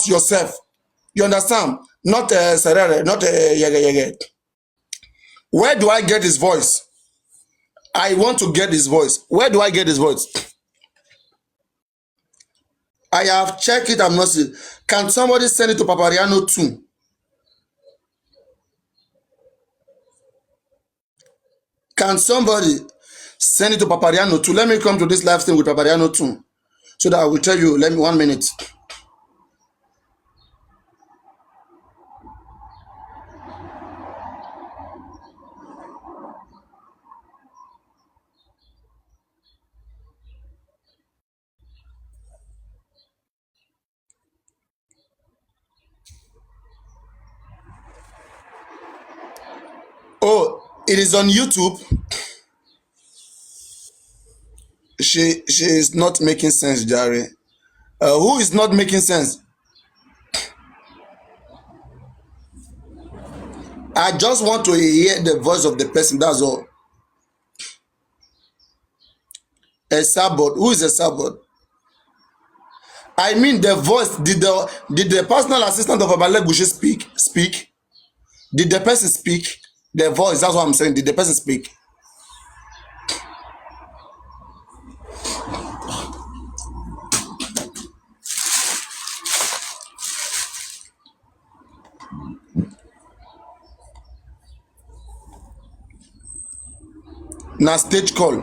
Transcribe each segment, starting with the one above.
yourself. You understand? Not Serere, not Yege. Where do I get his voice? I want to get his voice. Where do I get his voice? I have checked it. I'm not seeing. Can somebody send it to Papariano too? Can somebody send it to Papariano too? Let me come to this live stream with Papariano too, so that I will tell you. Let me 1 minute. Oh, it is on YouTube. She is not making sense, Jerry. Who is not making sense? I just want to hear the voice of the person. That's all. A sabot. Who is a sabot? I mean the voice. Did the personal assistant of Abalegushi speak? Did the person speak? The voice. That's what I'm saying. Did the person speak? Now stage call.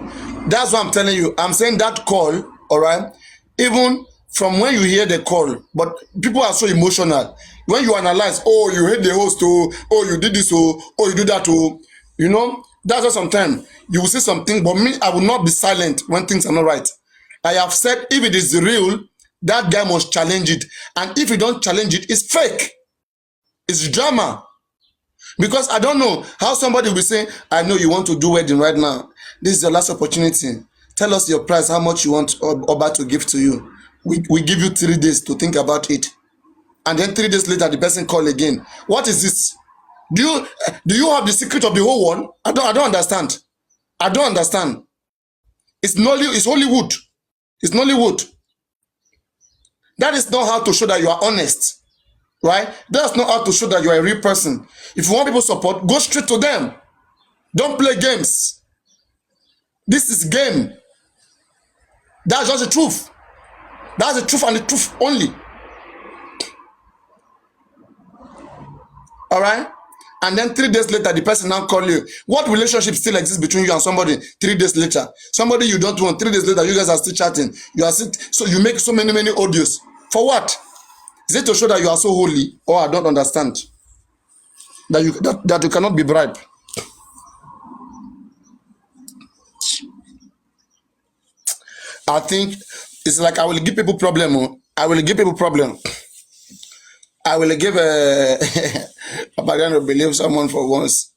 That's what I'm telling you. I'm saying that call, all right? Even from when you hear the call, but people are so emotional. When you analyze, oh, you hate the host, oh, you did this, oh, you do that, oh, you know, that's what sometimes you will say something, but me, I will not be silent when things are not right. I have said if it is real, that guy must challenge it. And if you don't challenge it, it's fake. It's drama. Because I don't know how somebody will say, I know you want to do wedding right now. This is your last opportunity. Tell us your price, how much you want Oba to give to you. We give you 3 days to think about it. And then 3 days later, the person call again. What is this? Do you have the secret of the whole world? I don't understand. I don't understand. It's Hollywood. It's Nollywood. That is not how to show that you are honest. Right? That's not how to show that you are a real person. If you want people support, go straight to them. Don't play games. This is game. That's just the truth. That's the truth and the truth only. All right? And then 3 days later, the person now call you. What relationship still exists between you and somebody 3 days later? Somebody you don't want, 3 days later, you guys are still chatting. So you make so many audios. For what? Is it to show that you are so holy? Or I don't understand. That you cannot be bribed. I think it's like I will give people problem. I will give people problem. I will give a Papariano believe someone for once.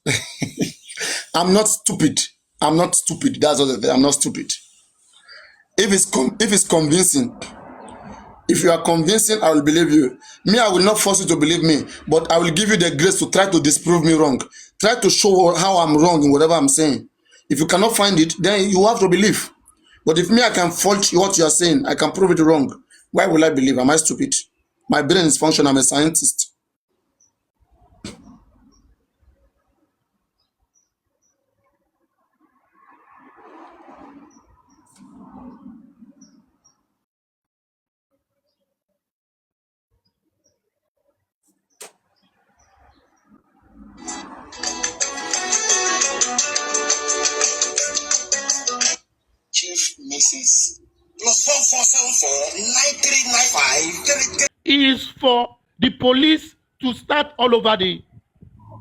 I'm not stupid. I'm not stupid. That's what the thing. I'm not stupid. If it's convincing, if you are convincing, I will believe you. Me, I will not force you to believe me, but I will give you the grace to try to disprove me wrong. Try to show how I'm wrong in whatever I'm saying. If you cannot find it, then you have to believe. But if me, I can fault what you are saying, I can prove it wrong. Why will I believe? Am I stupid? My brain is functional. I'm a scientist. Chief Mrs. +4474-9395. Is for the police to start all over the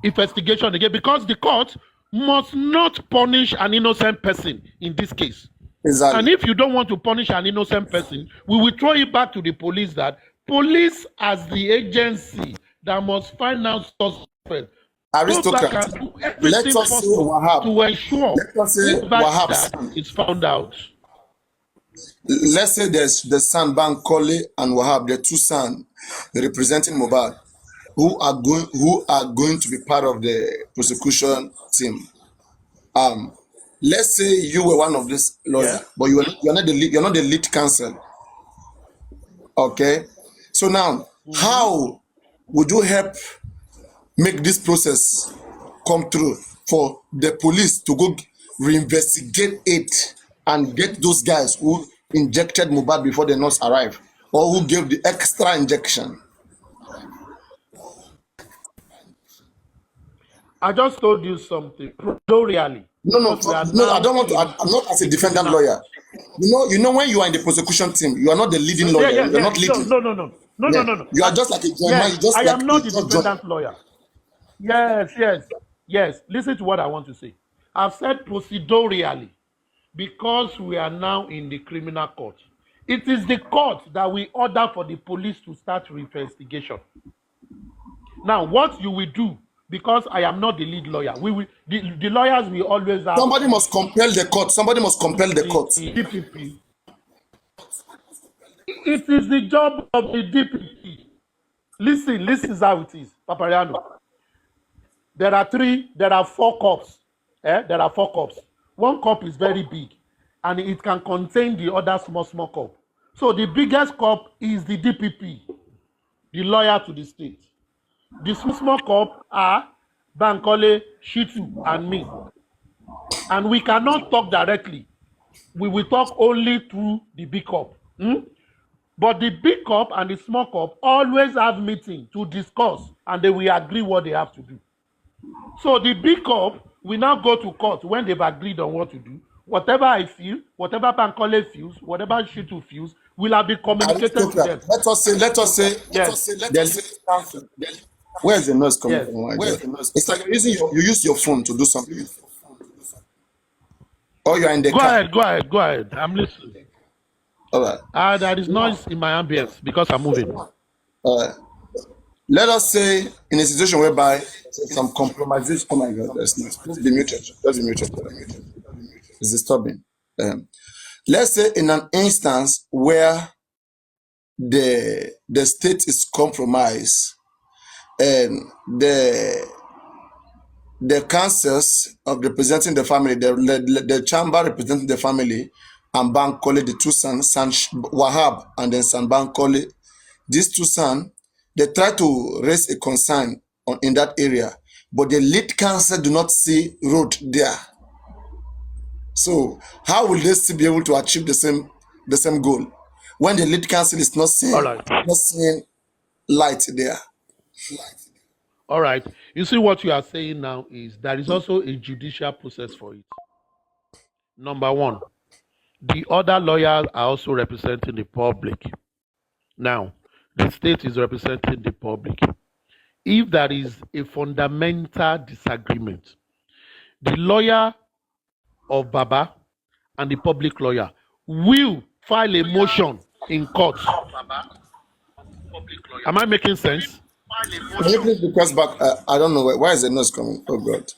investigation again, because the court must not punish an innocent person in this case. Exactly. And if you don't want to punish an innocent person, we will throw it back to the police, that police as the agency that must find out suspects. Aristocrat. Let us say Wahab. To ensure Let us say Wahab is found out. Let's say there's the son Bankole and Wahab, the two sons representing Mohbad, who are going to be part of the prosecution team. Let's say you were one of these lawyers, but you're not the lead counsel. Okay, so now How would you help make this process come through for the police to go reinvestigate it and get those guys who injected Mohbad before the nurse arrived, or who gave the extra injection? I just told you something. Procedurally. No, Because we are no, I now don't want to. in I'm not as a the defendant criminal lawyer. You know, when you are in the prosecution team, you are not the leading lawyer. Yeah. You're not No, leading. no, no, no. No, no, Yeah, no, no. you are just like a joiner. Yes, You just I like am you not the just join. defendant lawyer. Yes. Listen to what I want to say. I've said procedurally because we are now in the criminal court. It is the court that will order for the police to start investigation. Now, what you will do, because I am not the lead lawyer, the lawyers will always have Somebody must compel the court. Somebody must compel the court. the DPP. It is the job of the DPP. Listen how it is, Papariano. There are 4 cups. There are 4 cups. One cup is very big, and it can contain the other small cup. So the biggest cup is the DPP, the lawyer to the state. The small cup are Bankole, Shitu, and me. And we cannot talk directly. We will talk only through the big cup. But the big cup and the small cup always have meeting to discuss, and they will agree what they have to do. So the big cup will now go to court when they've agreed on what to do. Whatever I feel, whatever Bankole feels, whatever Shitu feels, will have been communicated to them. Let us say, Yes. where's the noise coming Yes. from? It's like you use your phone to do something, or you're in the Go car. ahead. I'm listening. All right. There is noise in my ambience because I'm moving. All right. Let us say in a situation whereby some compromises. Oh my God, there's noise. Please be muted. Just be muted. It's disturbing. Let's say in an instance where the state is compromised, and the councils of representing the family, the chamber representing the family, and Bankole, the two sons, San Wahab and then San Bankole, these two sons, they try to raise a concern in that area, but the lead council do not see road there. So how will they still be able to achieve the same goal when the lead council is not seeing, All right. not seeing light there? All right. You see what you are saying now is there is also a judicial process for it. Number one, the other lawyers are also representing the public. Now, the state is representing the public. If there is a fundamental disagreement, the lawyer of Baba and the public lawyer will file a motion in court. Am I making sense? Can you please request back? I don't know why is the noise coming. Oh God,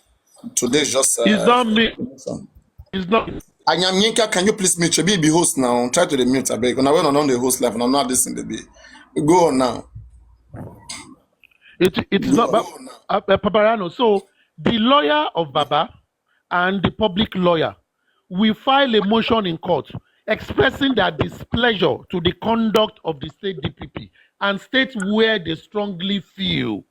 today is just. It's not me. It's not. Anyamyinka, can you please mute? You be host now. Try to the mute. I beg. When I went on the host live, and I'm not listening to be. Go on now. It is not Papariano. So the lawyer of Baba and the public lawyer will file a motion in court expressing their displeasure to the conduct of the state DPP and state where they strongly feel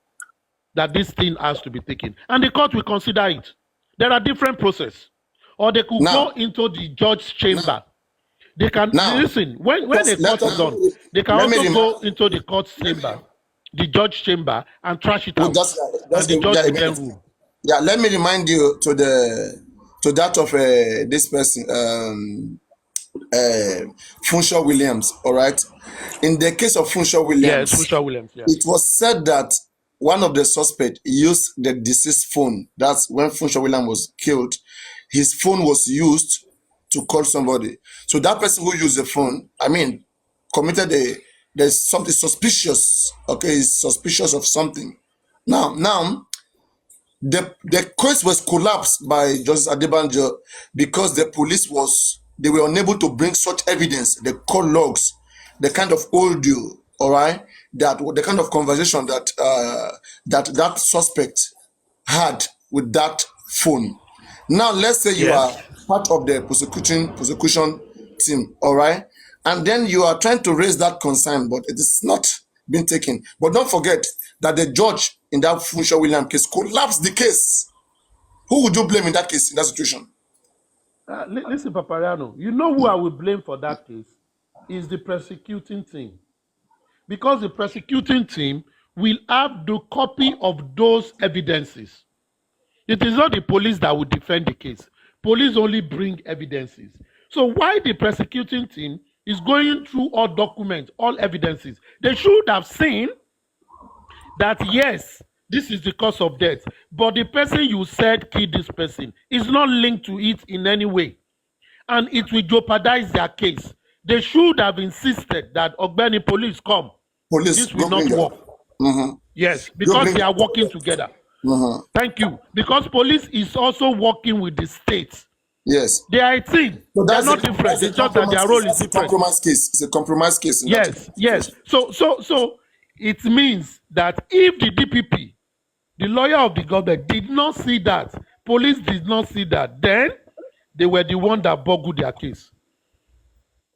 that this thing has to be taken. And the court will consider it. There are different processes. Or they could go into the judge's chamber. They can listen when the court is done. They can also go into the court's chamber, the judge chamber, and trash it out. And the judge will then rule. Yeah, let me remind you to that of this person, Funshaw Williams. All right. In the case of Funshaw Williams, yes, Funshaw Williams. Yeah. It was said that one of the suspects used the deceased phone. That's when Funshaw Williams was killed. His phone was used to call somebody. So that person who used the phone, committed there's something suspicious. Okay, he's suspicious of something. Now, the case was collapsed by Justice Adebanjo because the police they were unable to bring such evidence, the call logs, the kind of audio, all right, the kind of conversation that suspect had with that phone. Now, let's say you are part of the prosecution team, all right, and then you are trying to raise that concern, but it is not been taken. But don't forget that the judge in that Funsho William case collapsed the case. Who would you blame in that case, in that situation? Listen, Papariano, you know who I will blame for that case is the prosecuting team. Because the prosecuting team will have the copy of those evidences. It is not the police that will defend the case. Police only bring evidences. So why the prosecuting team is going through all documents, all evidences? They should have seen that, yes, this is the cause of death, but the person you said killed this person is not linked to it in any way, and it will jeopardize their case. They should have insisted that Ogbeni police come. Police, This will not work. Yes, because they are working together. Thank you. Because police is also working with the state. Yes. They are a team. So They are not different. It's just that their role is different. Compromise case. It's a compromise case. Yes, yes. So it means that if the DPP, the lawyer of the government, did not see that, police did not see that, then they were the one that boggled their case.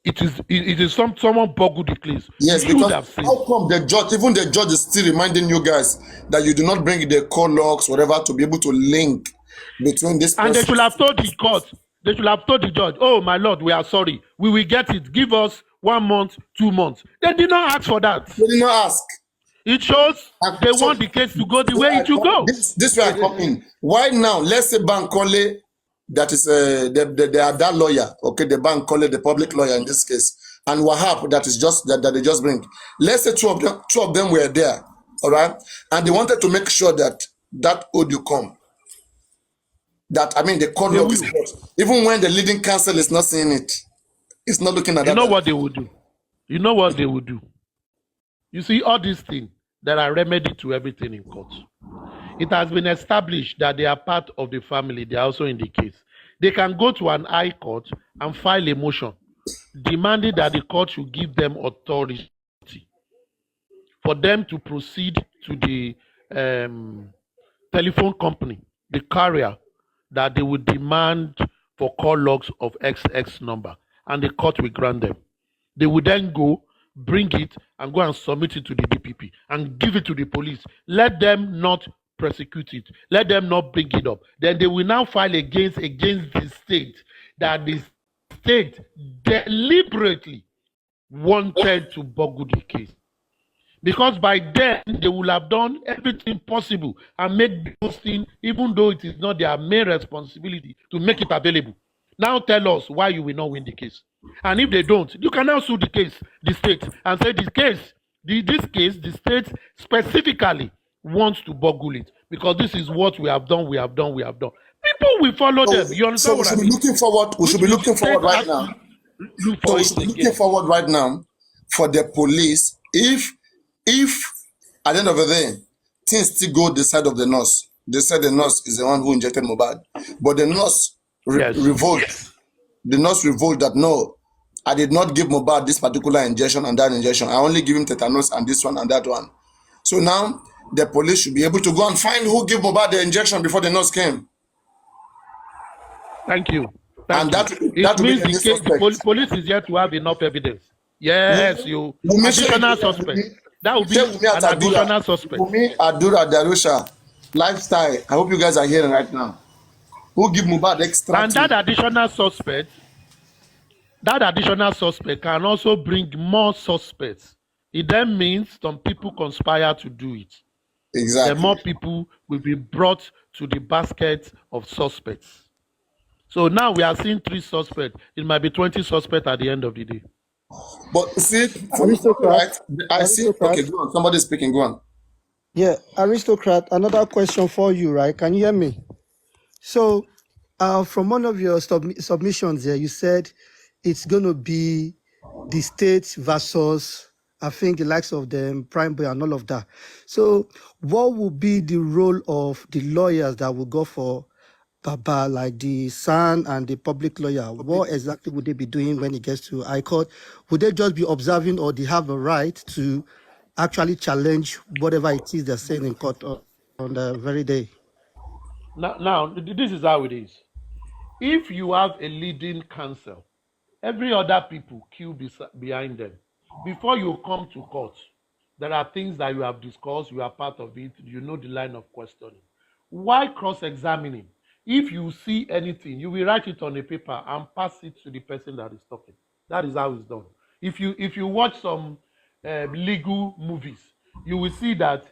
It is someone boggled the case. Yes, because how come the judge, even the judge is still reminding you guys that you do not bring the call logs, whatever, to be able to link between this person. And they should have told the court, they should have told the judge, oh my lord, we are sorry, we will get it, give us 1 month, 2 months. They did not ask for that. They did not ask. It shows they want the case to go the way it should go. This way I come in. Why now? Let's say Bankole, that is they are that lawyer, okay, the Bankole, the public lawyer in this case, and Wahab, that is just that they just bring. Let's say two of them were there, all right, and they wanted to make sure that audio come. That, I mean, the court log is closed. Even when the leading counsel is not seeing it, it's not looking at that. You know what they would do? You know what they would do? You see, all these things, there are remedy to everything in court. It has been established that they are part of the family. They are also in the case. They can go to an high court and file a motion demanding that the court should give them authority for them to proceed to the telephone company, the carrier, that they would demand for call logs of XX number, and the court will grant them. They will then go, bring it, and go and submit it to the DPP and give it to the police. Let them not prosecute it. Let them not bring it up. Then they will now file against the state, that the state deliberately wanted to boggle the case. Because by then, they will have done everything possible and make those things, even though it is not their main responsibility, to make it available. Now tell us why you will not win the case. And if they don't, you can now sue the state, and say this case, the state specifically wants to boggle it, because this is what we have done. People will follow them. You understand what I mean? We should be looking forward right now. Looking forward right now for the police. If at the end of the day, things still go the side of the nurse. They said the nurse is the one who injected Mohbad, but the nurse revolt. The nurse revolt that no, I did not give Mohbad this particular injection and that injection. I only give him tetanus and this one and that one. So now the police should be able to go and find who gave Mohbad the injection before the nurse came. Thank you. That means the police is yet to have enough evidence. Yes, additional suspect. That would be an additional suspect. Wumi Adura Darusha, lifestyle. I hope you guys are hearing right now. Who give Mohbad extra? And that additional suspect can also bring more suspects. It then means some people conspire to do it. Exactly. The more people will be brought to the basket of suspects. So now we are seeing 3 suspects. It might be 20 suspects at the end of the day. But see, right? I see. Okay, go on. Somebody's speaking. Go on. Yeah, Aristocrat, another question for you, right? Can you hear me? So, from one of your submissions here, you said it's going to be the state versus, I think, the likes of them, Prime Boy and all of that. So, what will be the role of the lawyers that will go for Baba, like the son and the public lawyer? What exactly would they be doing when it gets to High Court? Would they just be observing, or they have a right to actually challenge whatever it is they're saying in court on the very day? Now, this is how it is. If you have a leading counsel, every other people queue behind them. Before you come to court, There are things that you have discussed, you are part of it, you know the line of questioning. Why cross-examining? If you see anything, you will write it on a paper and pass it to the person that is talking. That is how it's done. If you watch some legal movies, you will see that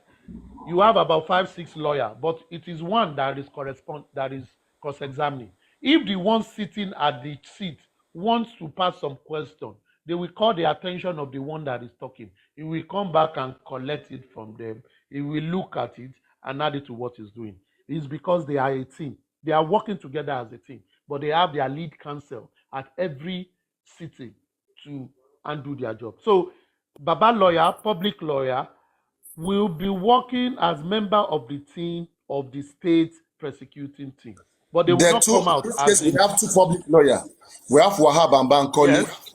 you have about 5 6 lawyers, but it is one that is cross-examining. If the one sitting at the seat wants to pass some question, they will call the attention of the one that is talking. He will come back and collect it from them. He will look at it and add it to what he's doing. It's because they are a team. They are working together as a team, but they have their lead counsel at every sitting to undo their job. So, Baba lawyer, public lawyer, will be working as member of the team of the state prosecuting team, but they will The not two, come in out this as case, we a have two public lawyers. We have Wahab and Bankole. yes,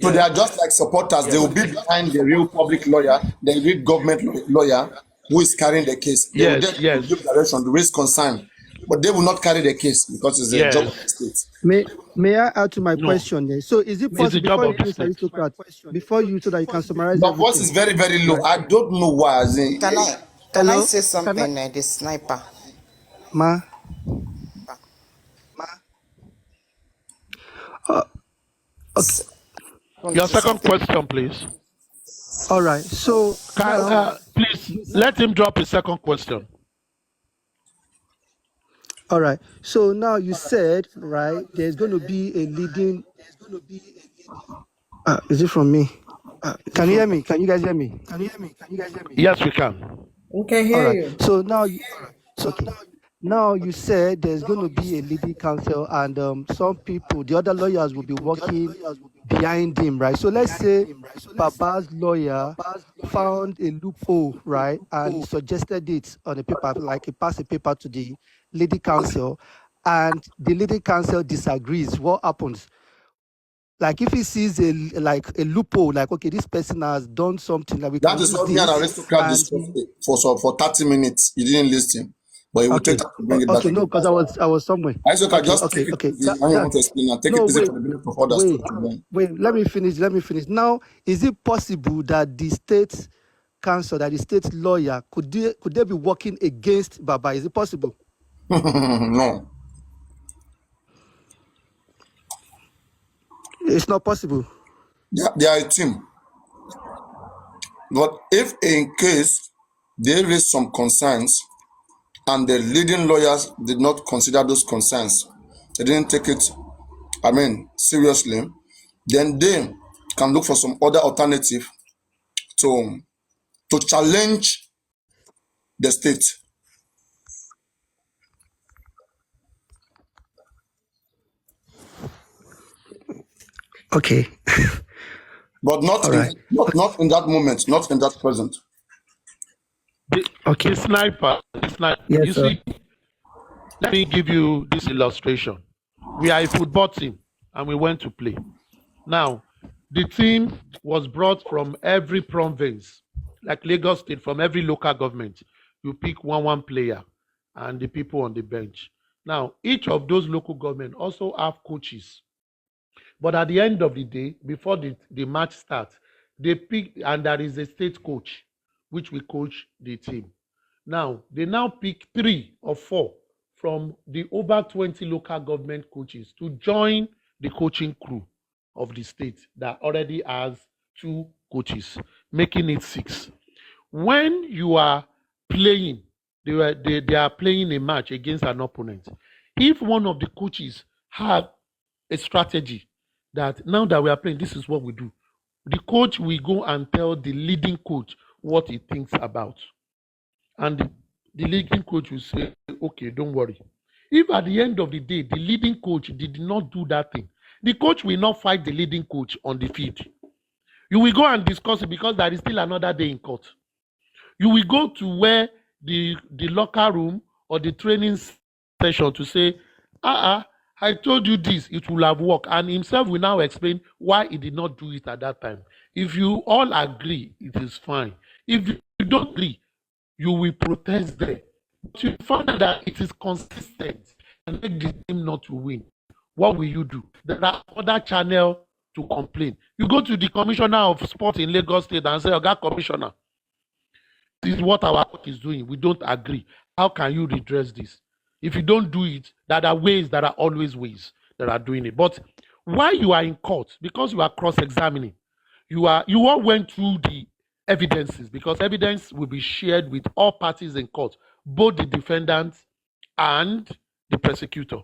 So they yes, are just like supporters. They yes, will be behind the real public lawyer, the real government lawyer who is carrying the case. They will yes, just yes, give direction, raise concern, but they will not carry the case because it's the job yes. of the state. May I add to my No, question there? So is it it's the possible job before you of the finish, state. aristocrat, before you so that you can summarize Your voice is everything? very, very low. I don't know why. As in, Can I Hello? say Can I something, the sniper? ma? Okay. Want Your to say second something? question, please. All right. So now Please let him drop his second question. all right. So now you said, right, there's going to be a leading. Is it from me? Can you hear me? Can you guys hear me? Yes, we can. We can All hear right. you. So now, okay. Now you said there's going to be a leading counsel, and some people, the other lawyers, will be working behind him, right? So let's say Baba's lawyer found a loophole, right, and he suggested it on a paper, like he passed a paper to the leading counsel, and the leading counsel disagrees. What happens? Like if he sees a loophole, like okay, this person has done something that we that can is use what me and this, aristocrat and discussed for 30 minutes. You didn't listen, but he will take okay, time to bring it back okay, no, again. because I was somewhere. Aristocrat, Okay, just take it easy when you that want to explain and take it no, easy for the benefit of others to learn. wait. Let me finish. Now, is it possible that the state counsel, that the state lawyer, could they be working against Baba? Is it possible? No. It's not possible. They are a team. But if in case they raise some concerns and the leading lawyers did not consider those concerns, they didn't take it, seriously, then they can look for some other alternative to challenge the state. Okay. But not All in right. not in that moment, not in that present. The sniper. Yes, You sir. see, let me give you this illustration. We are a football team and we went to play. Now, the team was brought from every province, like Lagos State, from every local government. You pick one player and the people on the bench. Now, each of those local government also have coaches. But at the end of the day, before the match starts, they pick, and there is a state coach, which will coach the team. Now, they now pick 3 or 4 from the over 20 local government coaches to join the coaching crew of the state that already has 2 coaches, making it 6. When you are playing, they are playing a match against an opponent. If one of the coaches have a strategy that now that we are playing, this is what we do, the coach will go and tell the leading coach what he thinks about. And the leading coach will say, okay, don't worry. If at the end of the day, the leading coach did not do that thing, the coach will not fight the leading coach on the field. You will go and discuss it because there is still another day in court. You will go to where the locker room or the training session to say, I told you this, it will have worked. And himself will now explain why he did not do it at that time. If you all agree, it is fine. If you don't agree, you will protest there. But you find out that it is consistent and make the team not to win. What will you do? There are other channels to complain. You go to the commissioner of sport in Lagos State and say, "Oga Commissioner, this is what our court is doing. We don't agree. How can you redress this?" If you don't do it, there are ways, there are always ways that are doing it. But while you are in court, because you are cross-examining, you all went through the evidences, because evidence will be shared with all parties in court, both the defendant and the prosecutor.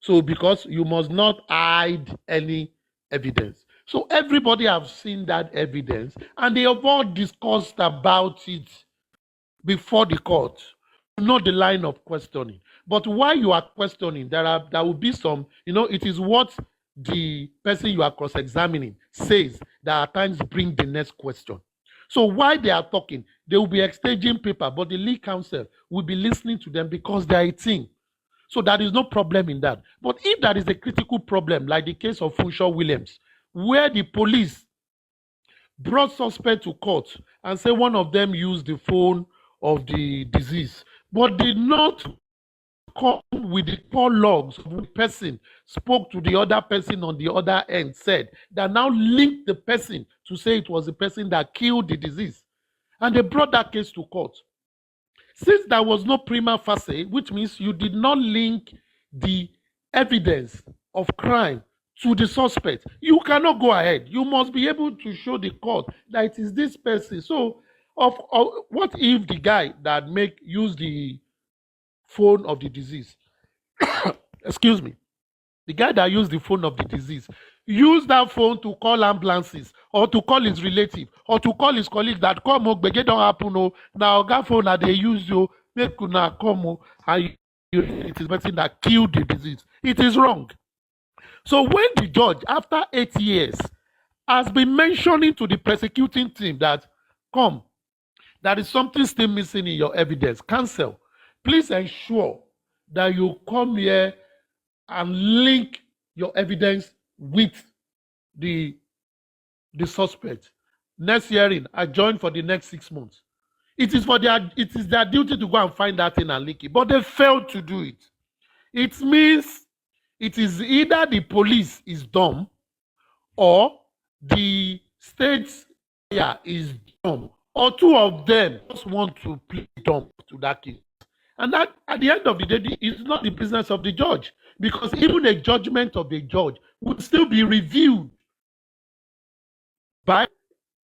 So because you must not hide any evidence. So everybody have seen that evidence, and they have all discussed about it before the court, not the line of questioning. But while you are questioning, there will be some, it is what the person you are cross-examining says that at times bring the next question. So while they are talking, they will be exchanging paper, but the legal counsel will be listening to them because they are a team. So there is no problem in that. But if there is a critical problem, like the case of Funshaw Williams, where the police brought suspect to court and say one of them used the phone of the deceased, but did not come with the call logs of the person spoke to the other person on the other end, said that now linked the person to say it was the person that killed the deceased. And they brought that case to court. Since there was no prima facie, which means you did not link the evidence of crime to the suspect, you cannot go ahead. You must be able to show the court that it is this person. So, what if the guy that used the phone of the deceased, excuse me, the guy that used the phone of the deceased used that phone to call ambulances, or to call his relative, or to call his colleague that come gbege don happen now that phone that they use make una come and it is person that killed the deceased. It is wrong. So when the judge, after 8 years, has been mentioning to the prosecuting team that there is something still missing in your evidence, counsel, please ensure that you come here and link your evidence with the suspect. Next hearing, adjourn for the next 6 months. It is their duty to go and find that thing and link it, but they failed to do it. It means it is either the police is dumb or the state is dumb, or two of them just want to plead dumb to that case. And that, at the end of the day, it's not the business of the judge, because even a judgment of the judge would still be reviewed by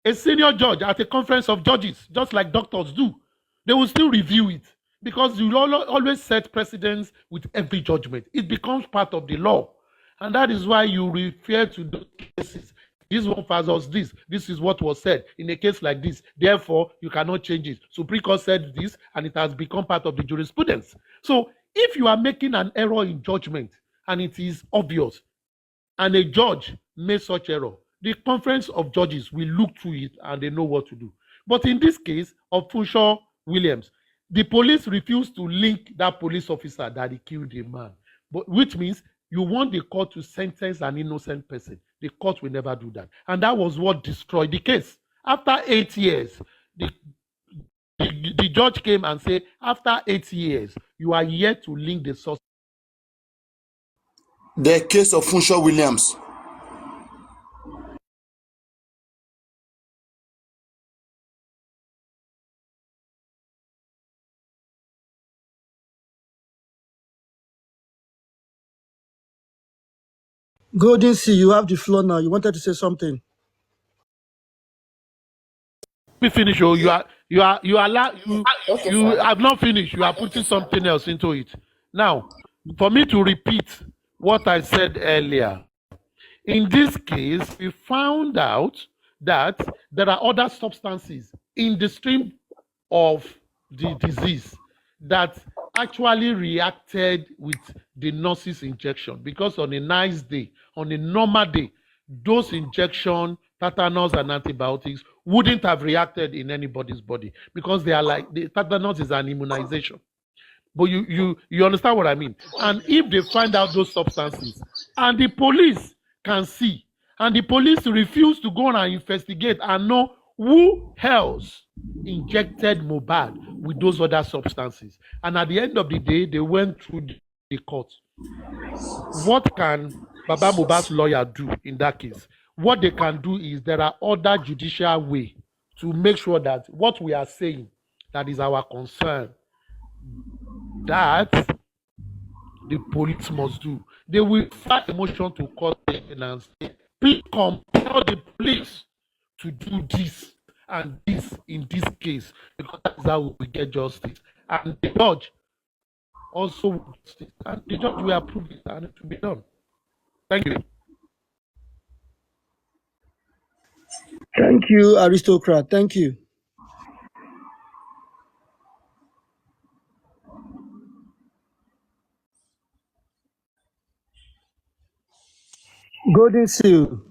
a senior judge at a conference of judges, just like doctors do. They will still review it, because you always set precedents with every judgment. It becomes part of the law. And that is why you refer to those cases. This one versus this. This is what was said in a case like this. Therefore, you cannot change it. Supreme Court said this, and it has become part of the jurisprudence. So, if you are making an error in judgment, and it is obvious, and a judge made such error, the conference of judges will look through it, and they know what to do. But in this case of Funshaw Williams, the police refused to link that police officer that he killed a man, which means you want the court to sentence an innocent person. The court will never do that. And that was what destroyed the case. After 8 years, the judge came and said, after 8 years, you are yet to link the source. The case of Funshaw Williams. Golden Sea, you have the floor now. You wanted to say something. We finish. Oh, you Okay, sir. have not finished. You are putting something else into it. Now, for me to repeat what I said earlier, in this case, we found out that there are other substances in the stream of the disease that actually reacted with the nurse's injection, because on a nice day, on a normal day, those injection, tetanus and antibiotics wouldn't have reacted in anybody's body, because they are like, the tetanus is an immunization. But you understand what I mean? And if they find out those substances and the police can see, and the police refuse to go on and investigate and know who else injected Mohbad with those other substances, and at the end of the day, they went through the court. What can Baba Mohbad's lawyer do in that case? what they can do is there are other judicial way to make sure that what we are saying, that is our concern, that the police must do. They will file a motion to court and say, please compel the police to do this and this in this case, because that is how we will get justice. And the judge also will do justice, and the judge will approve it and it will be done. Thank you. Thank you, aristocrat. Thank you. Golden Seal.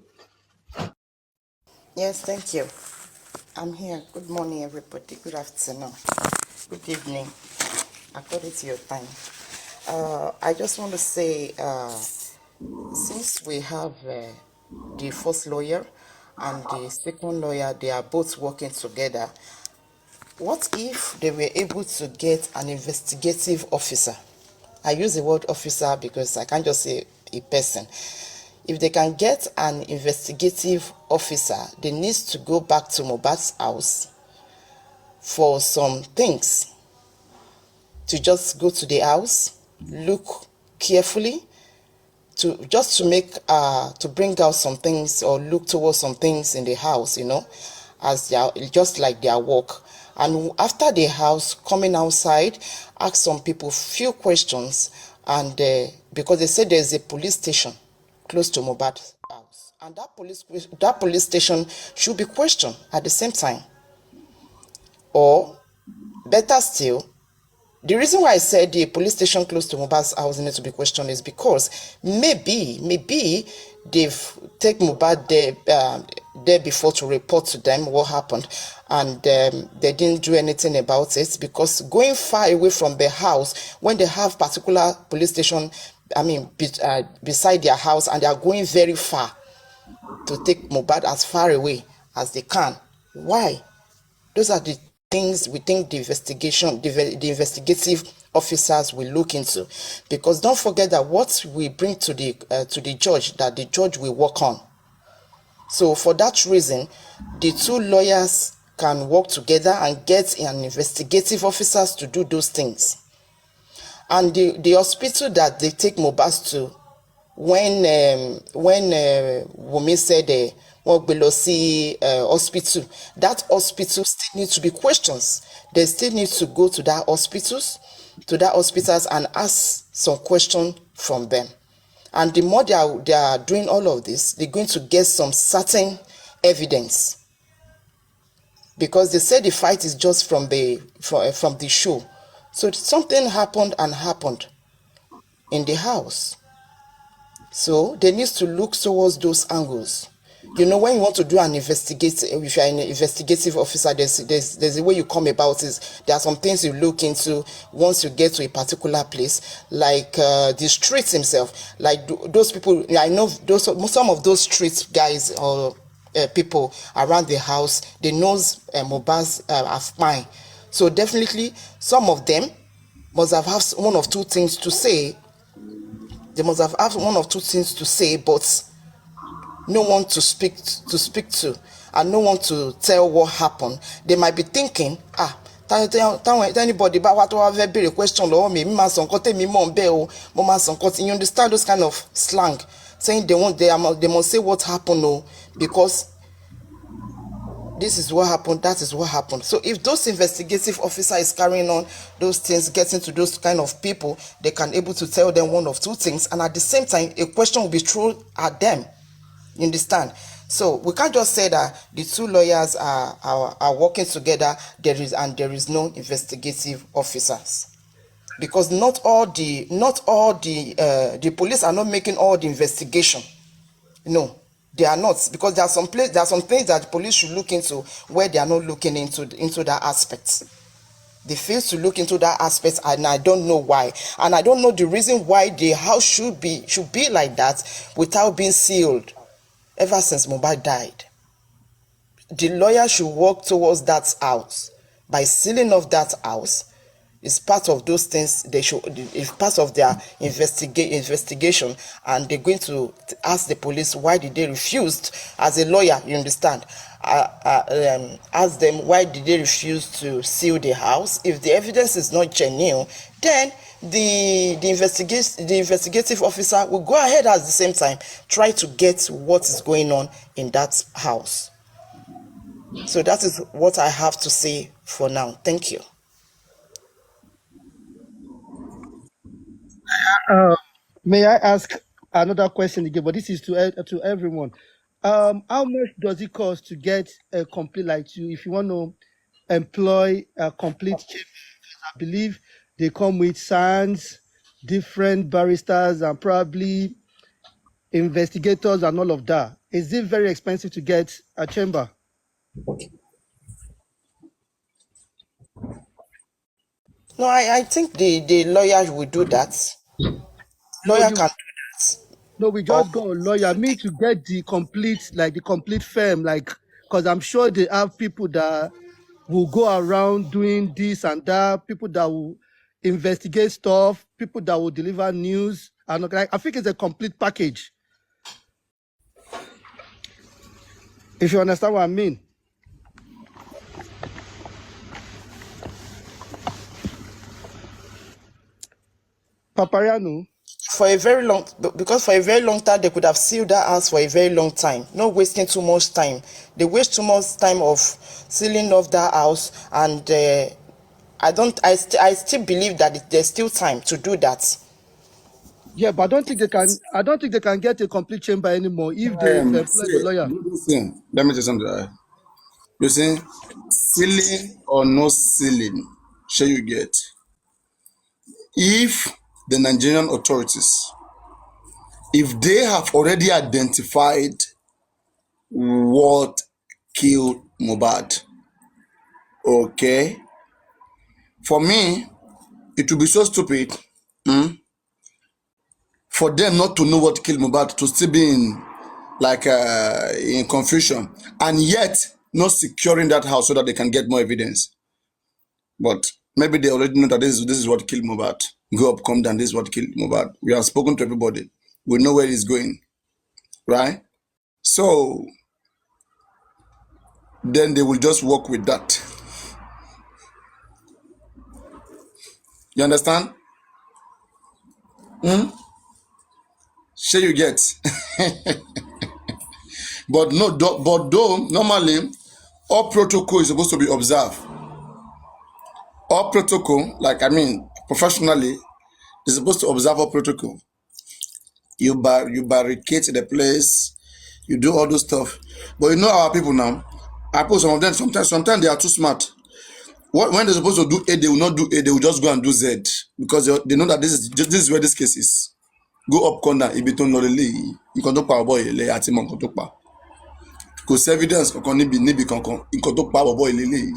Yes, thank you. I'm here. Good morning, everybody. Good afternoon. Good evening, according to your time. I just want to say, since we have the first lawyer and the second lawyer, they are both working together. What if they were able to get an investigative officer? I use the word officer because I can't just say a person. If they can get an investigative officer, they need to go back to Mohbad's house for some things. To just go to the house, look carefully, to bring out some things or look towards some things in the house, as just like their work. And after the house, coming outside, ask some people few questions, and because they said there's a police station close to Mohbad's house, and that police station should be questioned at the same time. Or better still, the reason why I said the police station close to Mohbad's house needs to be questioned is because maybe they've taken Mohbad there before to report to them what happened, and they didn't do anything about it, because going far away from the house, when they have particular police station, beside their house, and they are going very far to take Mohbad as far away as they can. Why? Those are the things we think the investigative officers will look into, because don't forget that what we bring to the judge, that the judge will work on. So for that reason, the two lawyers can work together and get an investigative officers to do those things. And the hospital that they take Mohbad to, when Wunmi said what below see hospital, that hospital still needs to be questions. They still need to go to that hospitals and ask some question from them. And the more they are doing all of this, they're going to get some certain evidence, because they say the fight is just from the show. So something happened in the house. So they need to look towards those angles. When you want to do an investigation, if you're an investigative officer, there's a way you come about it. There are some things you look into once you get to a particular place, like the streets himself. Like those people, I know some of those street guys or people around the house, they knows Mohbad's fine. So definitely some of them must have one of two things to say. They must have one of two things to say, but no one to speak to, and no one to tell what happened. They might be thinking, anybody but what have a question or me you understand those kind of slang, saying they must say what happened, because this is what happened, that is what happened. So if those investigative officer is carrying on those things, getting to those kind of people, they can able to tell them one of two things, and at the same time a question will be thrown at them. You understand? So we can't just say that the two lawyers are working together, there is no investigative officers, because not all the police are not making all the investigation. No, they are not, because there are some things that the police should look into where they are not looking into that aspect. They fail to look into that aspect, and I don't know why, and I don't know the reason why the house should be like that without being sealed. Ever since Mohbad died, the lawyer should work towards that house by sealing off that house, It's part of those things they should. It's part of their investigation, and they're going to ask the police why did they refused. As a lawyer, you understand. Ask them why did they refuse to seal the house. If the evidence is not genuine, then the investigative officer will go ahead at the same time try to get what is going on in that house. So that is what I have to say for now. Thank you. May I ask another question again? But this is to everyone. How much does it cost to get a complete, like you, if you want to employ a complete chief? I believe they come with SANS, different barristers, and probably investigators and all of that. Is it very expensive to get a chamber? No, I think the lawyer will do that. No, Lawyer can do that. no, we Or just got a lawyer. Me to get the complete firm, like, because I'm sure they have people that will go around doing this and that, people that will investigate stuff, people that will deliver news. And like, I think it's a complete package. If you understand what I mean. Papariano, for a very long, because for a very long time they could have sealed that house for a very long time, not wasting too much time. They waste too much time of sealing off that house, and I still believe that there's still time to do that. yeah, but I don't think they can get a complete chamber anymore if they've employed a See, lawyer. listen, let me tell you something. You see, ceiling or no ceiling, shall you get? If the Nigerian authorities, if they have already identified what killed Mohbad, okay, for me, it would be so stupid for them not to know what killed Mohbad, to still be in confusion, and yet not securing that house so that they can get more evidence. But maybe they already know that this is what killed Mohbad. Go up, come down. This is what killed Mohbad. We have spoken to everybody. We know where it's going, right? So then they will just work with that. You understand? Sure you get. But no, but though normally all protocol is supposed to be observed. All protocol, like I mean, professionally, is supposed to observe all protocol. You barricade the place, you do all those stuff. But you know our people now. Our people, some of them sometimes they are too smart. When they're supposed to do A, they will not do A, they will just go and do Z because they know that this is where this case is. Go up corner, ibi tó ń lọ lélẹ́yìí, nǹkan tó pa ọ̀bọ ilé àti mọ nǹkan tó pa. Kò sí evidence kankan níbi kankan, nǹkan tó pa ọ̀bọ ilé.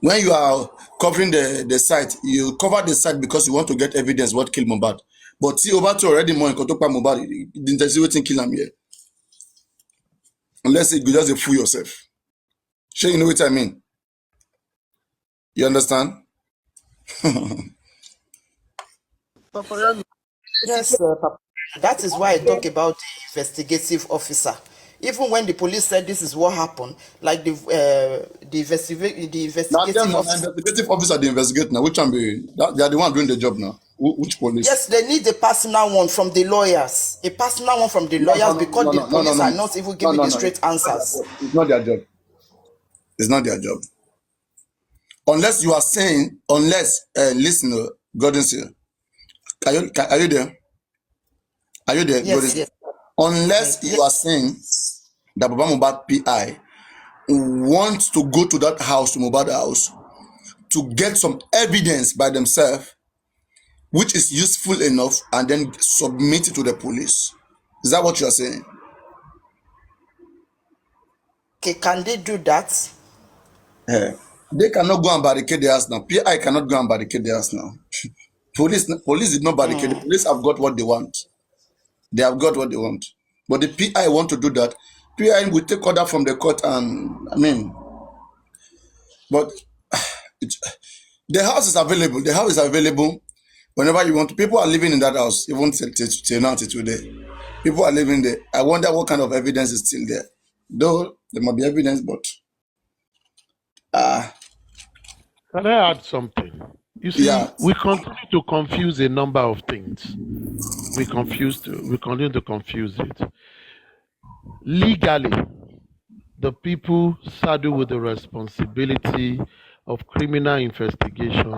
When you are covering the site, you cover the site because you want to get evidence what killed Mohbad. But see, over to already more nǹkan tó pa Mohbad, the wetin kill am here. Unless you just fool yourself. Sure, you know what I mean? You understand? Papariano, Yes, Papa. That is why I talk about the investigative officer. Even when the police said this is what happened, like the Now investigative them, officer. investigative officer, they investigate now. Which one be? They are the one doing the job now. Which police? Yes, they need a personal one from the lawyers. A personal one from the lawyers because the police are not even giving the straight answers. It's not their job. It's not their job. Unless you are saying, listen, Gordon, are you there? Are you there, Yes, Gordon? yes. Unless you are saying that Baba Mohbad PI wants to go to that house, to Mohbad house, to get some evidence by themselves, which is useful enough, and then submit it to the police. Is that what you are saying? Okay, can they do that? They cannot go and barricade the house now. PI cannot go and barricade the house now. Police did not barricade. The police have got what they want. They have got what they want. But the PI want to do that. PI will take order from the court, and I mean, but The house is available. The house is available whenever you want to. People are living in that house, even till now, till today. People are living there. I wonder what kind of evidence is still there. Though there might be evidence, but Can I add something? You see, yeah, we continue to confuse a number of things. We continue to confuse it. Legally, the people saddled with the responsibility of criminal investigation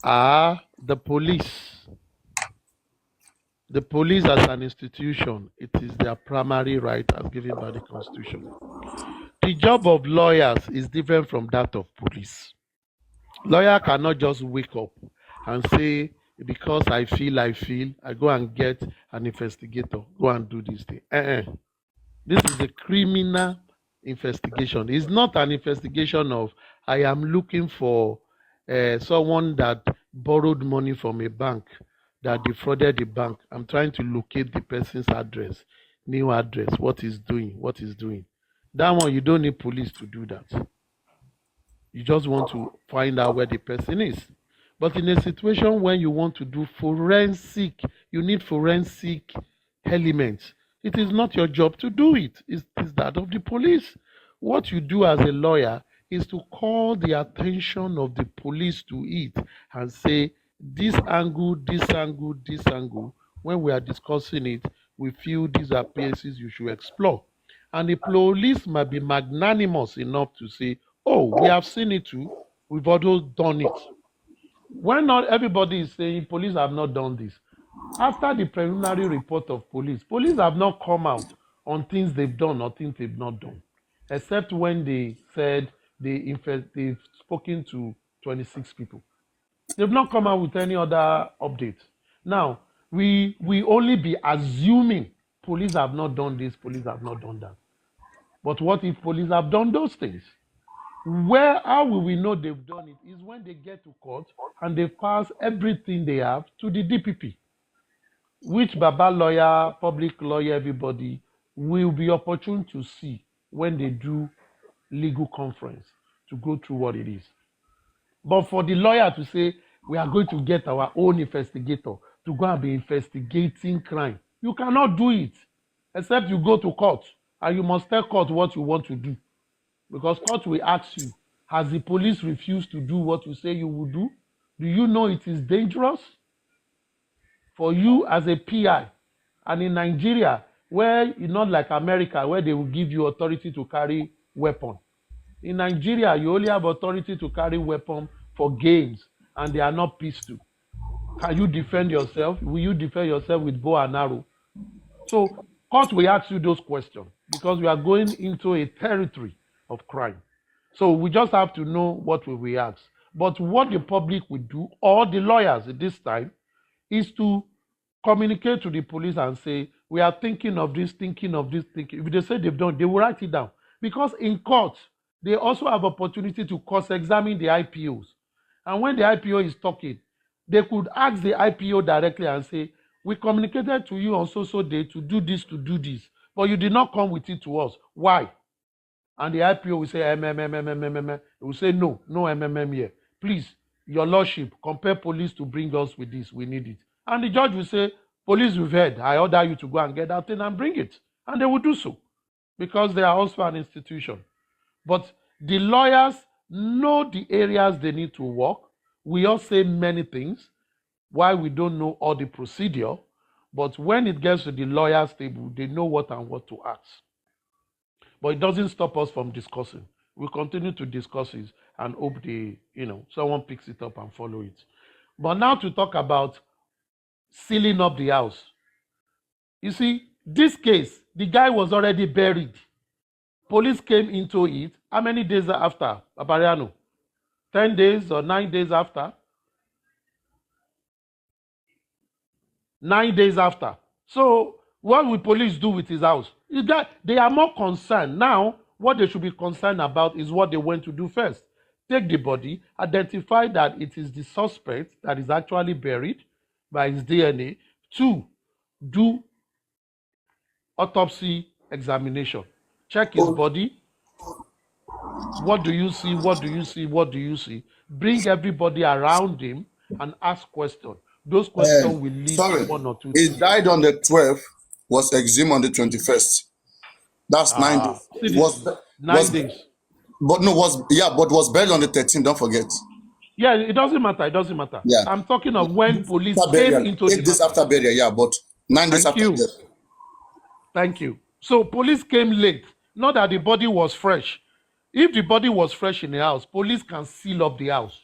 are the police. The police as an institution, it is their primary right as given by the Constitution. The job of lawyers is different from that of police. Lawyer cannot just wake up and say, because I feel, I go and get an investigator, go and do this thing. This is a criminal investigation. It's not an investigation of, I am looking for someone that borrowed money from a bank, that defrauded the bank. I'm trying to locate the person's address, new address, what he's doing. That one, you don't need police to do that. You just want to find out where the person is. But in a situation when you want to do forensic, you need forensic elements. It is not your job to do it. It is that of the police. What you do as a lawyer is to call the attention of the police to it and say, this angle, this angle, this angle, when we are discussing it, we feel these are places you should explore. And the police might be magnanimous enough to say, oh, we have seen it too. We've also done it. When not everybody is saying police have not done this. After the preliminary report of police have not come out on things they've done or things they've not done, except when they said they've spoken to 26 people. They've not come out with any other update. Now, we only be assuming police have not done this, police have not done that. But what if police have done those things? How will we know they've done it is when they get to court and they pass everything they have to the DPP, which Baba lawyer, public lawyer, everybody will be opportune to see when they do legal conference to go through what it is. But for the lawyer to say, we are going to get our own investigator to go and be investigating crime, you cannot do it except you go to court and you must tell court what you want to do. Because court will ask you, has the police refused to do what you say you will do? Do you know it is dangerous for you as a PI? And in Nigeria, where you're not like America, where they will give you authority to carry weapon. In Nigeria, you only have authority to carry weapon for games, and they are not pistol. Can you defend yourself? Will you defend yourself with bow and arrow? So court will ask you those questions because we are going into a territory of crime. So we just have to know what we will ask. But what the public will do, or the lawyers at this time, is to communicate to the police and say, we are thinking of this, thinking of this, thinking. If they say they've done, they will write it down. Because in court, they also have opportunity to cross-examine the IPOs. And when the IPO is talking, they could ask the IPO directly and say, we communicated to you on so day to do this, but you did not come with it to us. Why? And the IPO will say, It will say, no here. Please, your lordship, compel police to bring us with this. We need it. And the judge will say, police, we've heard. I order you to go and get that thing and bring it. And they will do so because they are also an institution. But the lawyers know the areas they need to work. We all say many things, why we don't know all the procedure. But when it gets to the lawyer's table, they know what and what to ask. But it doesn't stop us from discussing. We continue to discuss it and hope someone picks it up and follow it. But now to talk about sealing up the house. You see, this case, the guy was already buried. Police came into it. How many days after, Papariano? 10 days or 9 days after? 9 days after. So what will police do with his house? Is that they are more concerned. Now, what they should be concerned about is what they went to do first. Take the body, identify that it is the suspect that is actually buried by his DNA. 2, do autopsy examination. Check his body. What do you see? What do you see? What do you see? Bring everybody around him and ask questions. Those questions will lead to Sorry, one or two he things. died on the 12th, was exhumed on the 21st. That's 9 days. See this Was 9 days. but no was yeah, but was buried on the 13th. Don't forget. Yeah, it doesn't matter. It doesn't matter. Yeah, I'm talking of when police after came burial, into the 8 days matter. after burial. Yeah, but 9 days Thank after you. death. Thank you. So police came late. Not that the body was fresh. If the body was fresh in the house, police can seal up the house.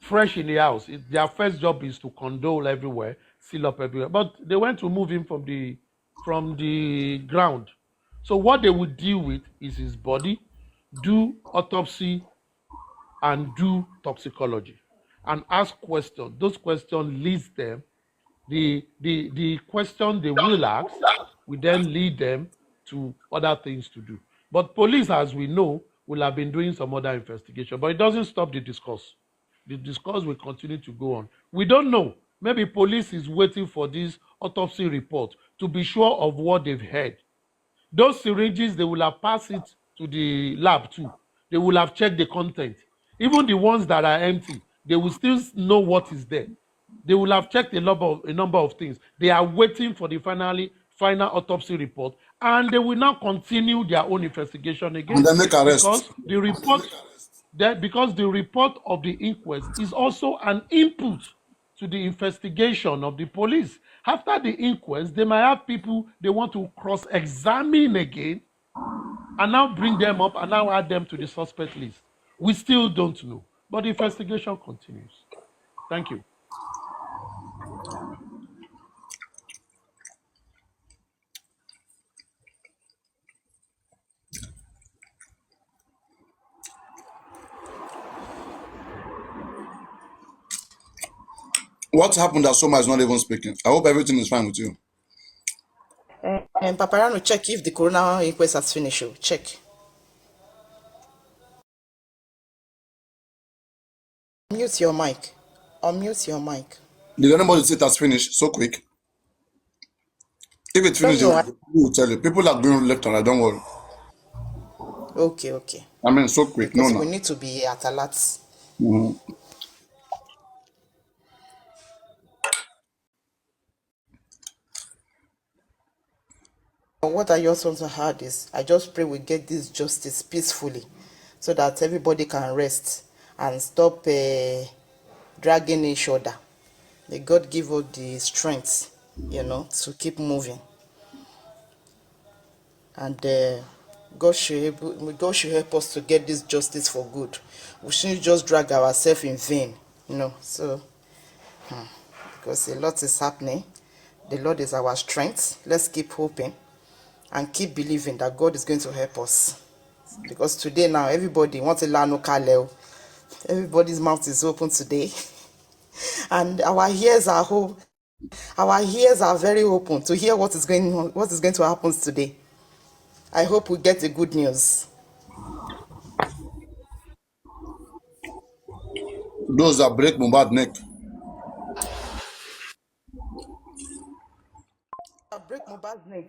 Fresh in the house. Their first job is to condole everywhere, seal up everywhere. But they went to move him from the ground. So what they would deal with is his body, do autopsy, and do toxicology, and ask questions. Those questions leads them. The question they will ask will then lead them to other things to do. But police, as we know, will have been doing some other investigation. But it doesn't stop the discourse. The discourse will continue to go on. We don't know. Maybe police is waiting for this autopsy report to be sure of what they've heard. Those syringes, they will have passed it to the lab too. They will have checked the content. Even the ones that are empty, they will still know what is there. They will have checked a number of things. They are waiting for the final autopsy report, and they will now continue their own investigation And again then make arrest. because the report of the inquest is also an input to the investigation of the police. After the inquest, they might have people they want to cross-examine again and now bring them up and now add them to the suspect list. We still don't know, but the investigation continues. Thank you. What happened that Soma is not even speaking? I hope everything is fine with you. And Papariano, check if the coroner inquest has finished. Check. Mute your mic. Unmute your mic. Did anybody say it has finished so quick? If it Don't finished, know. we will tell you. People are going left and right, don't worry. Okay. I mean, so quick. No, Because we no. need to be at alert. Mhm. What I just want to add is, I just pray we get this justice peacefully, so that everybody can rest and stop dragging each other. May God give us the strength, to keep moving. And God should help us to get this justice for good. We shouldn't just drag ourselves in vain, So, because a lot is happening. The Lord is our strength. Let's keep hoping and keep believing that God is going to help us. Because today now, everybody wants to learn Kaleo. Everybody's mouth is open today. And our ears are very open to hear what is going to happen today. I hope we get the good news. Those that break Mohbad neck. I break Mohbad's neck.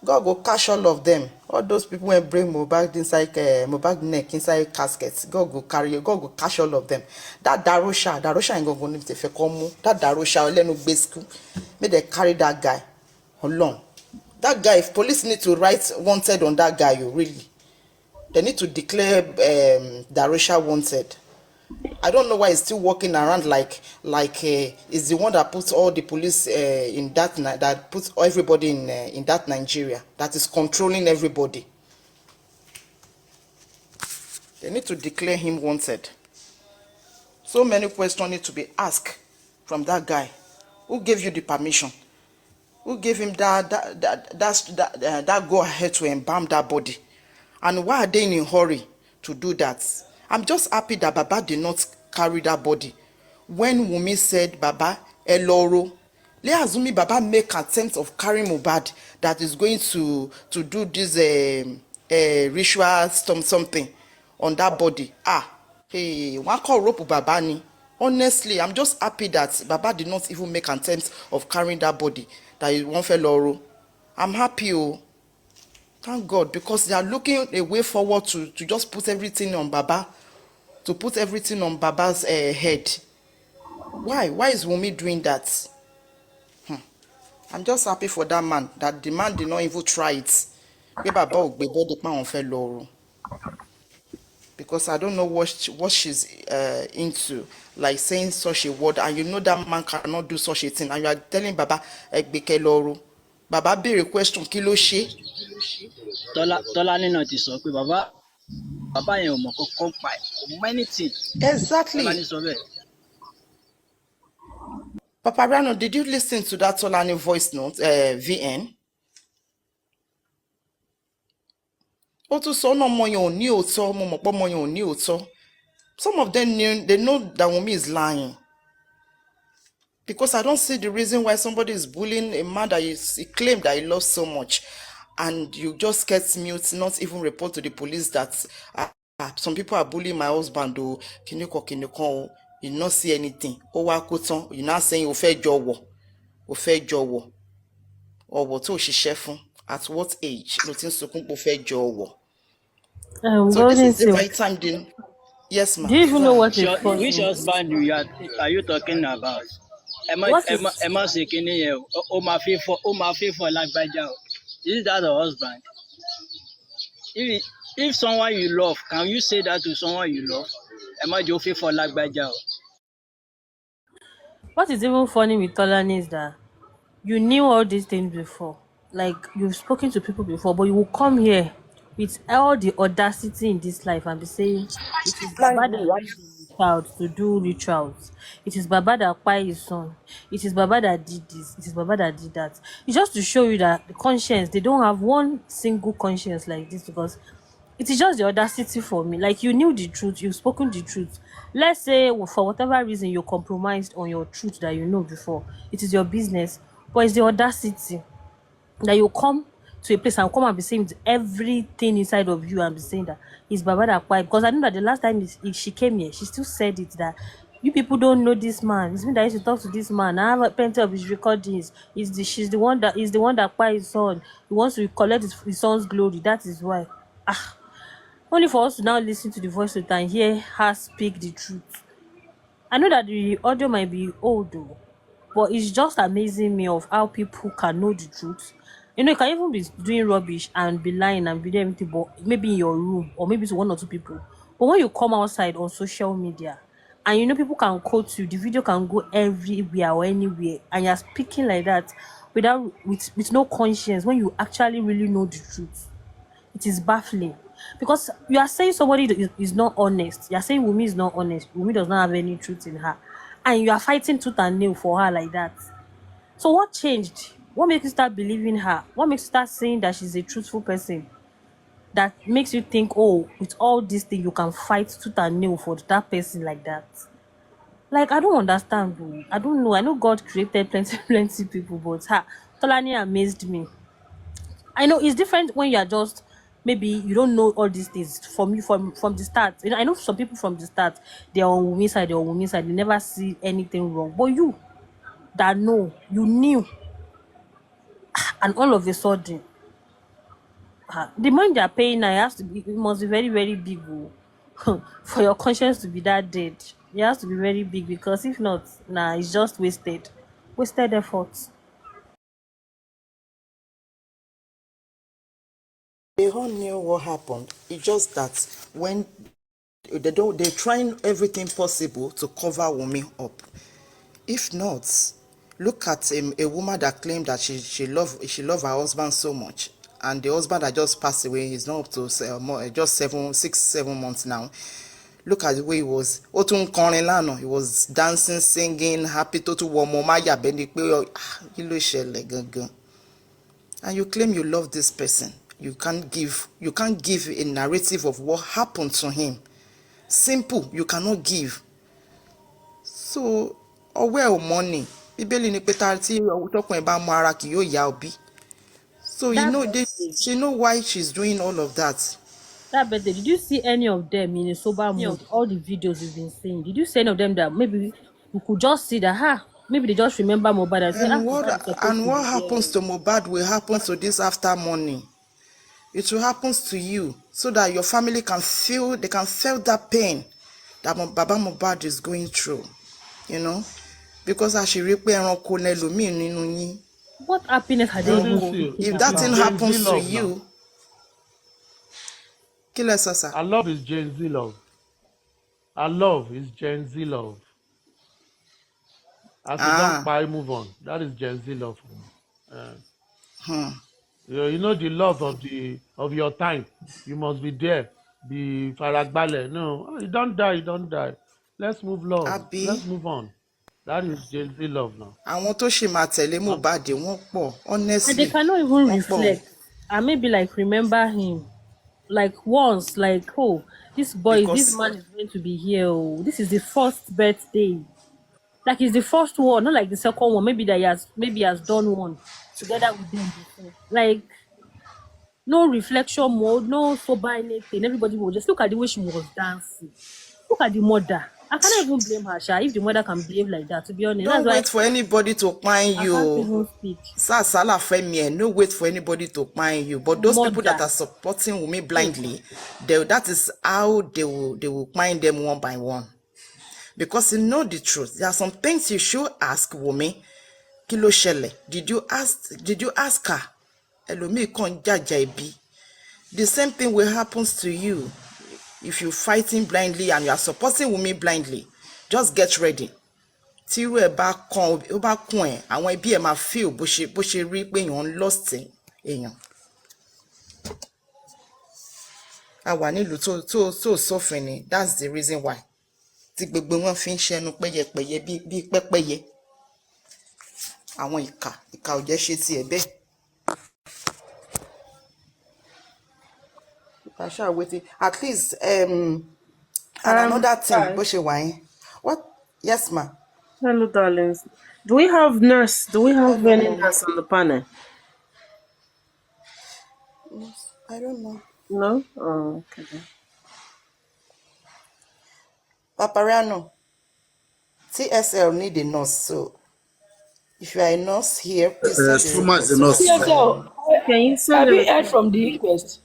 God go catch all of them. All those people wey bring Mohbad inside Mohbad neck inside casket. God go catch all of them. That Darosha ain't gonna need to fẹ́ kọ́ mú. That Darosha Olenu Gbesku. May they carry that guy along. That guy, if police need to write wanted on that guy, really. They need to declare Darosha wanted. I don't know why he's still walking around like he's the one that puts all the police in that puts everybody in that Nigeria, that is controlling everybody. They need to declare him wanted. So many questions need to be asked from that guy. Who gave you the permission? Who gave him that go ahead to embalm that body? And why are they in a hurry to do that? I'm just happy that Baba did not carry that body. When Wumi said, Baba, Eloro, let Azumi Baba make attempt of carrying Mohbad that is going to do this ritual something on that body. Hey, one call rope Baba ni. Honestly, I'm just happy that Baba did not even make attempt of carrying that body that is one fellow. I'm happy. Oh. Thank God, because they are looking a way forward to just put everything on Baba, to put everything on Baba's head. Why? Why is Wunmi doing that? I'm just happy for that man, that the man did not even try it. Because I don't know what she's into, like saying such a word, and you know that man cannot do such a thing, and you are telling Baba Egbeke Loro. Baba béèrè question kí ló ṣe. Tọ́lání náà ti sọ pé bàbá yẹn ò mọ̀ kọ́kọ́ pa ẹ̀, kò mọ anything. Exactly. Tọ́lání sọ bẹ́ẹ̀. Papariano, did you listen to that Tolani voice note, VN? Ó tún sọ náà ọmọ yẹn ò ní òótọ́, mo mọ̀ pé ọmọ yẹn ò ní òótọ́. Some of them they know that Wunmi is lying. Because I don't see the reason why somebody is bullying a man that he claimed that he loves so much, and you just get mute, not even report to the police that some people are bullying my husband, or kiniko, you not see anything. You're not saying o fẹ́ jọ̀wọ́, or what òṣìṣẹ́ fún. At what age? Nothing sokun po fẹ́ jọ̀wọ́. So this is the right time then. Yes, ma'am. Do you even know what is funny? Which husband are you talking about? Ẹ má ṣe kíní yẹn o, ó máa fi fọ́ lágbájá o. Is that a husband? If someone you love, can you say that to someone you love? Ẹ má jẹ́ ó fi fọ́ lágbájá o. What is even funny with Tolani is that you knew all these things before. Like, you've spoken to people before, but you will come here with all the audacity in this life and be saying it is Baba that raised the child to do rituals. It is Baba that kpai his son. It is Baba that did this. It is Baba that did that. It's just to show you that the conscience, they don't have one single conscience like this, because it is just the audacity for me. Like, you knew the truth, you've spoken the truth. Let's say for whatever reason you're compromised on your truth that you know before. It is your business. But it's the audacity that you come to a place and come and be saying everything inside of you and be saying that it's Baba that kpai. Because I know that the last time she came here, she still said it, that you people don't know this man. It's me that used to talk to this man. I have plenty of his recordings. She's the one that kpai his son. He wants to collect his son's glory. That is why. Only for us to now listen to the voice of and hear her speak the truth. I know that the audio might be old though, but it's just amazing me of how people can know the truth. You know, you can even be doing rubbish and be lying and be doing everything, but maybe in your room or maybe to one or two people. But when you come outside on social media and you know people can quote you, the video can go everywhere or anywhere, and you're speaking like that with no conscience when you actually really know the truth. It is baffling. Because you are saying somebody is not honest. You are saying Wunmi is not honest. Wunmi does not have any truth in her. And you are fighting tooth and nail for her like that. So what changed? What makes you start believing her? What makes you start saying that she's a truthful person? That makes you think, oh, with all these things, you can fight tooth and nail for that person like that. Like, I don't understand, bro. I don't know. I know God created plenty people, but Tolani amazed me. I know it's different when you are just, maybe you don't know all these things from the start. You know, I know some people from the start, they're on Wunmi's side, they never see anything wrong. But you that know, you knew, and all of a sudden, the money they're paying now it must be very, very big for your conscience to be that dead. It has to be very big, because if not, it's just wasted efforts. They all knew what happened. It's just that when they're trying everything possible to cover Wunmi up. If not, look at a woman that claimed that she loved her husband so much, and the husband that just passed away, he's not up to just 6-7 months now. Look at the way he was. He was dancing, singing, happy to and you claim you love this person. You can't give a narrative of what happened to him. Simple, you cannot give. So, where money? Bíbélì ní pé tí tọkùnrin bá mú ara kì yóò yá òbí. So she know why she's doing all of that. That birthday, did you see any of them in a sober mood? All the videos you've been seeing, did you see any of them that maybe you could just see that maybe they just remember Mohbad and say, what happens to Mohbad will happen to this after money. it will happen to you so that your family can feel, they can feel that pain that Baba Mohbad is going through, you know, because àṣírí pé ẹranko lẹlòmíì nínú yín. What happiness are they even speaking If that about? thing Gen Z happens to love now. you, kí lẹ sọ sir? I love is Gen Z love. I love is Gen Z love. As you don't buy, move on. That is Gen Z love. You know the love of your time. You must be there. Be faragbale. No, you don't die. You don't die. Let's move love. Àbí Let's move on. That is Gen Z love now. àwọn tó ṣì máa tẹ̀lé Mohbad wọ́n pọ̀, And they honestly cannot even wọ́n pọ̀. reflect and maybe like remember him. Like once, like, oh, this boy, this Because man is going to be here. Oh, this is the first birthday. Like it's the first one, not like the second one. Maybe that he has done one together with them before. Like no reflection mode, no sober anything. Everybody will just look at the way she was dancing. Look at the mother. I cannot even blame her, Sha, if the mother can behave like that, to be honest. don't That's why wait for anybody to find I you. can't even speak. Sasala Femi, no wait for anybody to find you. But those people that Mother. are supporting Wunmi blindly, that is how they will find them one by one. Because you know the truth. There are some things you should ask Wunmi. Kí ló ṣẹlẹ̀? Did you ask her? Ẹlòmíì kàn jàjà ẹbí. The same thing will happen to you if you're fighting blindly and you are supporting Wunmi blindly. Just get ready. Tí irú ẹ̀ bá kàn ẹ́, àwọn ẹbí ẹ̀ máa feel bó ṣe rí pé èèyàn ń lost èèyàn. A wà nílùú tó sófin ni, that's the reason why. Tí gbogbo wọn fi ń ṣẹnu pẹ́yẹpẹ́yẹ bí pẹ́pẹ́yẹ. Àwọn ìkà ò jẹ́ ṣe tiẹ̀ bẹ́ẹ̀. Àṣà waiting. At least and another thing Hi. bó ṣe wà yẹn. What? Yes ma. Hello, darlings. Do we have any nurse on the panel? I don't know. No? Oh, okay. Papariano, TSL need a nurse, so if you are a nurse here, please send the Soma is request. a nurse. TSL, Can you send have the you heard from the inquest?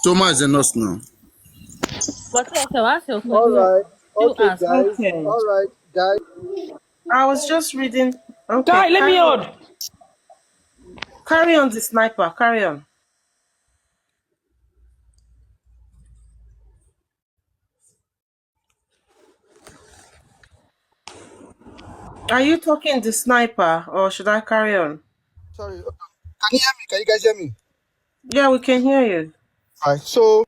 Soma is a nurse now. But also, ask your All question. right. Still Okay, ask. guys. Okay. All right, guys. I was just reading. Okay. Guy, let me hold. Carry on the sniper. Carry on. Are you talking the sniper or should I carry on? Sorry. Can you hear me? Can you guys hear me? Yeah, we can hear you. All right. So,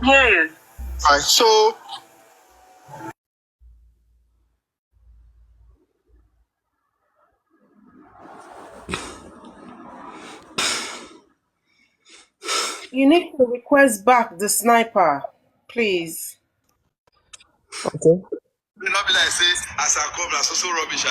Hear you. all right. So, You need to request back the sniper, please. okay. Not be like say as I come, that's also rubbish.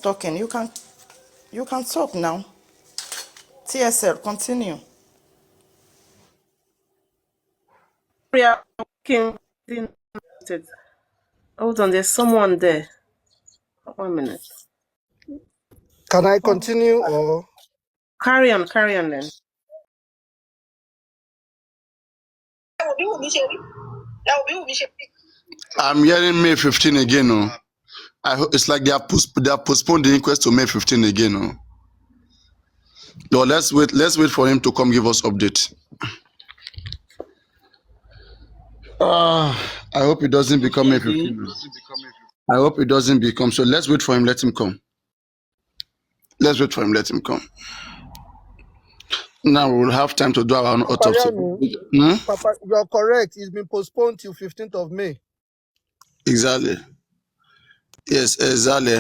Talking, you can talk now. TSL, continue. We are working. Hold on, there's someone there. 1 minute. Can I continue or? Carry on then. I'm hearing May 15 again. No, it's like they have postponed the inquest to May 15 again. No, no, let's wait for him to come give us update. I hope it doesn't become May 15. I hope it doesn't become. So let's wait for him. Let him come. Let's wait for him. Let him come. Now we will have time to do our own autopsy. Papa, you are correct. It's been postponed till 15th of May. Exactly. Yes, exactly.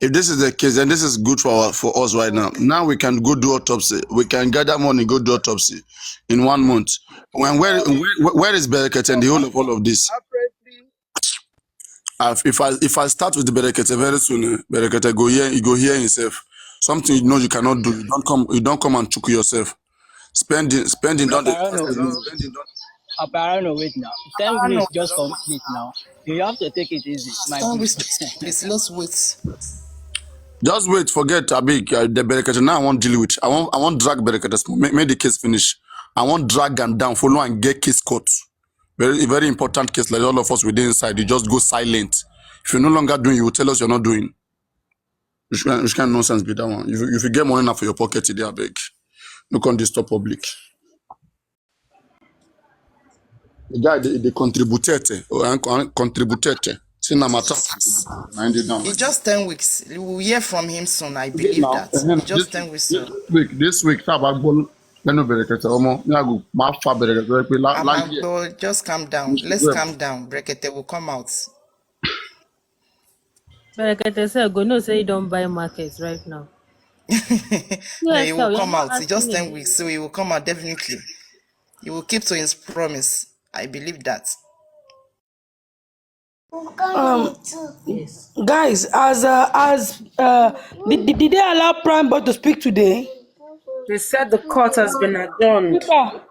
If this is the case, then this is good for us right now. Now we can go do autopsy. We can gather money, go do autopsy in 1 month. Where is Bereket and the whole of all of this? Apparently, If I start with the Berekete very soon, Berekete go hear himself. Something you know you cannot do. You don't come and choke yourself. Spending don't Papariano, Papariano, wait now. 10 I know. weeks just complete now. You have to take it easy, my Stand bro. with please, let's wait. Just wait, forget Abig. The Berekete now I won't deal with. I want drag Berekete small. Make the case finish. I want drag and down, follow and get case court. Very important case like all of us within inside. You just go silent. If you're no longer doing, you will tell us you're not doing. Which kind of nonsense be that one? If you get money now for your pocket today, Abeg. No can disturb public. The guy they contributed. See na matter. Nine day down It's like that. just 10 weeks. We'll hear from him soon. I Again believe now, that. It's just 10 weeks soon. this week, tá a bá gbọ́ lẹ́nu Berekete ọmọ ní àgò máa fa Berekete pé láyé ẹ̀ Amagbo, just calm ní down. Let's ṣùgbọ́n ẹ̀. calm down. Brekete will come out. Berekete say go no say you don't buy markets right now. No, Yes, he will sir, we are come not out. It's just asking 10 him. weeks, so he will come out definitely. He will keep to his promise. I believe that. Yes. Guys, did they allow Prime Boy to speak today? They said the court has been adjourned. Super.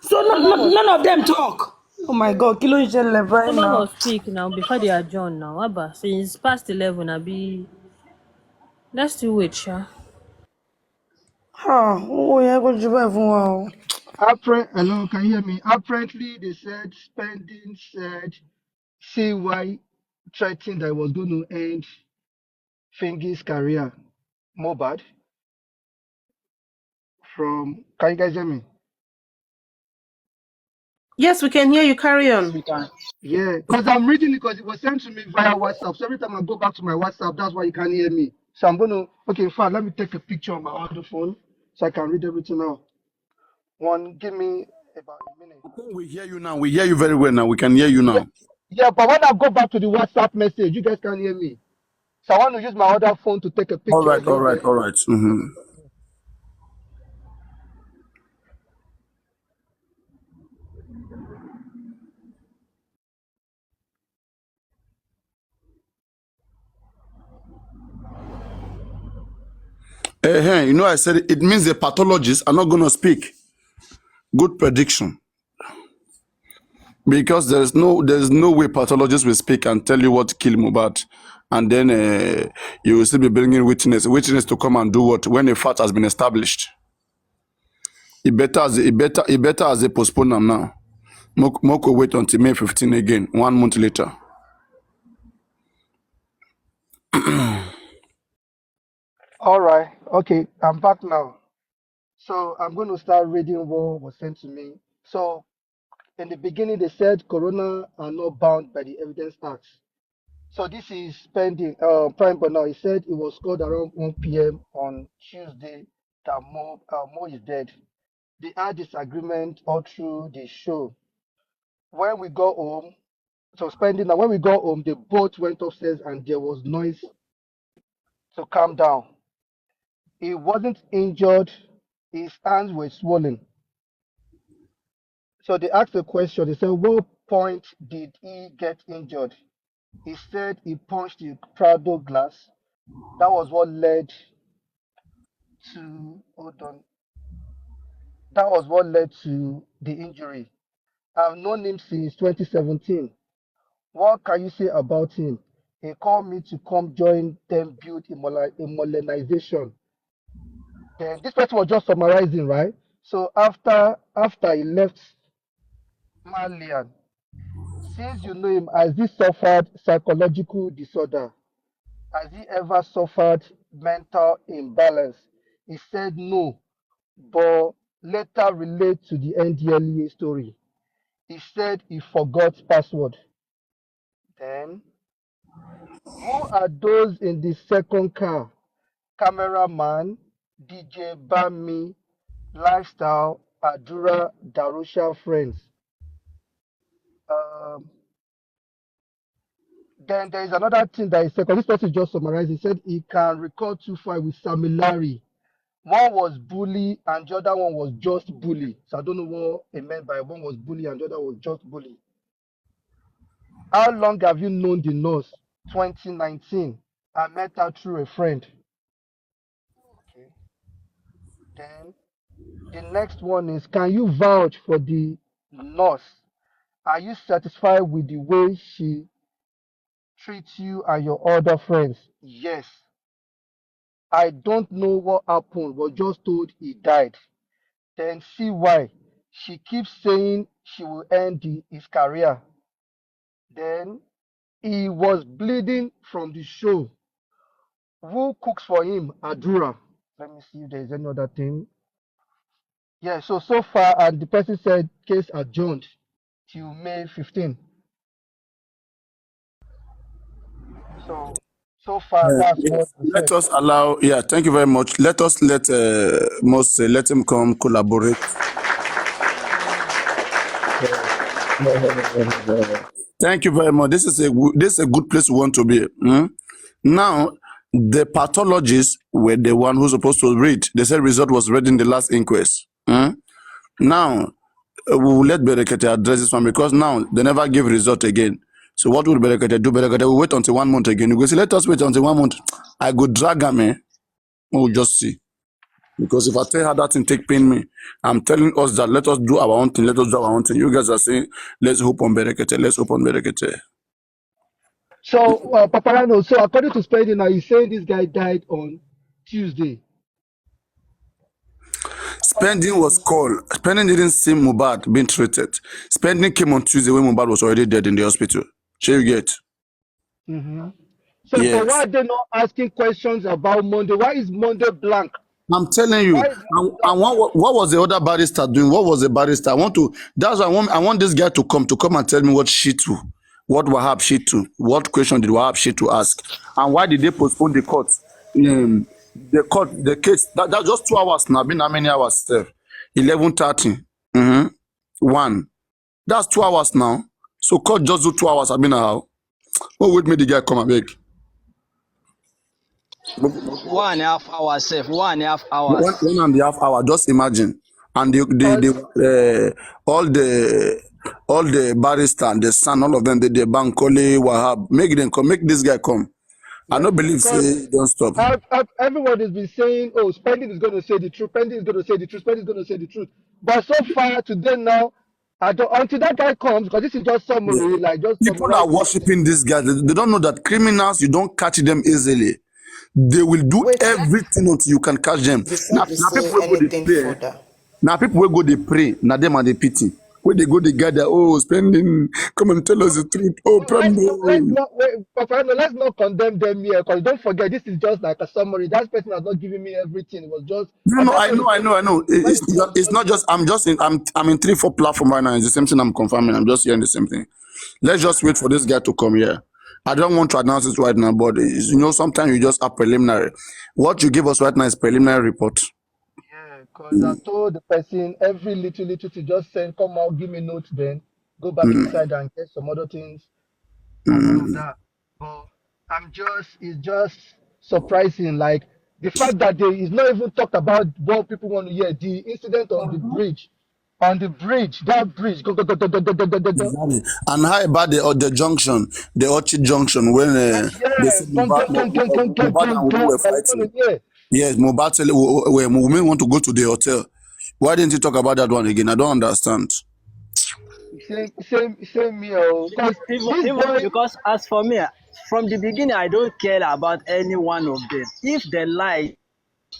So none of them talk. Oh my God, Kilo is right Someone now. will speak now before they adjourn now. Abba, since past 11, I be. Let's still wait, sha. Oh yeah, go to buy for Hello, can you hear me? Apparently, they said spending said CY threatened that it was going to end Fingy's career. Mobad from. Can you guys hear me? Yes, we can hear you. Carry Yes, on. we can. Yeah, because I'm reading it because it was sent to me via WhatsApp. So every time I go back to my WhatsApp, that's why you can't hear me. So I'm gonna. Okay, in fact, let me take a picture on my other phone so I can read everything out. Give me about a minute. We hear you now. We hear you very well now. We can hear you Yeah, now. yeah, but when I go back to the WhatsApp message, you guys can't hear me. So I want to use my other phone to take a All picture. right, Is it all right, okay? all right. Mm-hmm. Hey, I said it means the pathologists are not going to speak. Good prediction. Because there's no way pathologists will speak and tell you what killed Mohbad, and then you will still be bringing witness to come and do what when a fact has been established. It better as they postpone them now. Moko wait until May 15 again, 1 month later. All right. Okay, I'm back now. So I'm going to start reading what was sent to me. So in the beginning, they said Corona are not bound by the Evidence Act. So this is pending. Prime, but now he said it was called around 1 p.m. on Tuesday that Mo is dead. They had disagreement all through the show. When we got home, so spending now when we got home, they both went upstairs and there was noise to calm down. He wasn't injured, his hands were swollen. So they asked a question. They said, what point did he get injured? He said he punched the Prado glass. That was what led to hold on. That was what led to the injury. I've known him since 2017. What can you say about him? He called me to come join them build immobilization. Then this person was just summarizing, right? So after he left Malian, since you know him, has he suffered psychological disorder? Has he ever suffered mental imbalance? He said no, but later relate to the NDLEA story. He said he forgot password. Then, who are those in the second car? Cameraman, DJ Bami, Lifestyle, Adura, Darusha friends. Um, then there is another thing that he said, because this person just summarized, he said he can recall 2 fights with Samilari. One was bully and the other one was just bully. So I don't know what he meant by one was bully and the other was just bully. How long have you known the nurse? 2019. I met her through a friend. Okay. Then the next one is, can you vouch for the nurse? Are you satisfied with the way she treats you and your other friends? Yes. I don't know what happened, but just told he died. Then see why. She keeps saying she will end his career. Then he was bleeding from the show. Who cooks for him? Adura. Let me see if there's any other thing. Yeah, so far, and the person said case adjourned till May 15. So far, that's what Yes. he Let said. us allow. Yeah, thank you very much. Let us let Mose let him come collaborate. Thank you very much. This is a good place we want to be. Now, the pathologists were the one who's supposed to read. They said result was read in the last inquest. Now, we will let Berekete address this one because now they never give result again. So what will Berekete do? Berekete will wait until 1 month again. You go say, let us wait until 1 month. I go drag him, eh? We'll just see. Because if I tell her that thing take pain me, I'm telling us that let us do our own thing, let us do our own thing. You guys are saying, let's hope on Berekete, let's hope on Berekete. So, Papariano, so according to Spending, now he's saying this guy died on Tuesday. Spending was called. Spending didn't see Mubad being treated. Spending came on Tuesday when Mubad was already dead in the hospital. Sure you get? Mm-hmm. So, but why Yes. are they not asking questions about Monday? Why is Monday blank? I'm telling you. Why is Monday And blank? what was the other barrister doing? What was the barrister? That's why I want this guy to come and tell me what Wahab Shitu, what question did Wahab Shitu ask? And why did they postpone the court? The case, that's just 2 hours now. Been how many hours, sir? 11:30. Mm-hmm. 1. That's 2 hours now. So court just do 2 hours. I mean, how? Oh, wait, me the guy come and beg. 1.5 hours, safe. 1.5 hours. One and a half hour. Just imagine, and Because all the barrister and the son, all of them, the Bankole Wahab, make this guy come. I yeah, don't believe because say don't stop. everyone has been saying, oh, Spending is going to say the truth. Spending is going to say the truth. Spending is going to say the truth. But so far today now, I don't, until that guy comes, because this is just Yeah. summary, like just People are summarizing. worshiping this guy. They don't know that criminals, you don't catch them easily. They will do Wait, everything until you can catch them. before Now, you now people say will go they anything pray. further, Now people will go they pray. Now them are the pity. When they go they gather, oh, Spending, come and tell us the truth. Oh, Let's Prando. not wait, Papa, no, let's not condemn them here, because don't forget this is just like a summary. That person has not given me everything. It was just, No, I no, just I saw the know, I person know, I know. when it comes, It's just not just. I'm in 3, 4 platform right now. It's the same thing. I'm confirming. I'm just hearing the same thing. Let's just wait for this guy to come here. I don't want to announce it right now, but sometimes you just are preliminary. What you give us right now is preliminary report. yeah, because I told the person every little to just send, come out, give me notes, then go back inside and get some other things and all of that. But it's just surprising. Like the fact that they is not even talked about what people want to hear. The incident that bridge, go. Exactly. And how about the junction, the Orchid Junction, when That they yeah, said Mubad and Wumi were that we want fighting? to hear. Yes, Mubad said Wumi want to go to the hotel. Why didn't you talk about that one again? I don't understand. Same me, because this Even boy, because as for me, from the beginning, I don't care about any one of them. If they lie,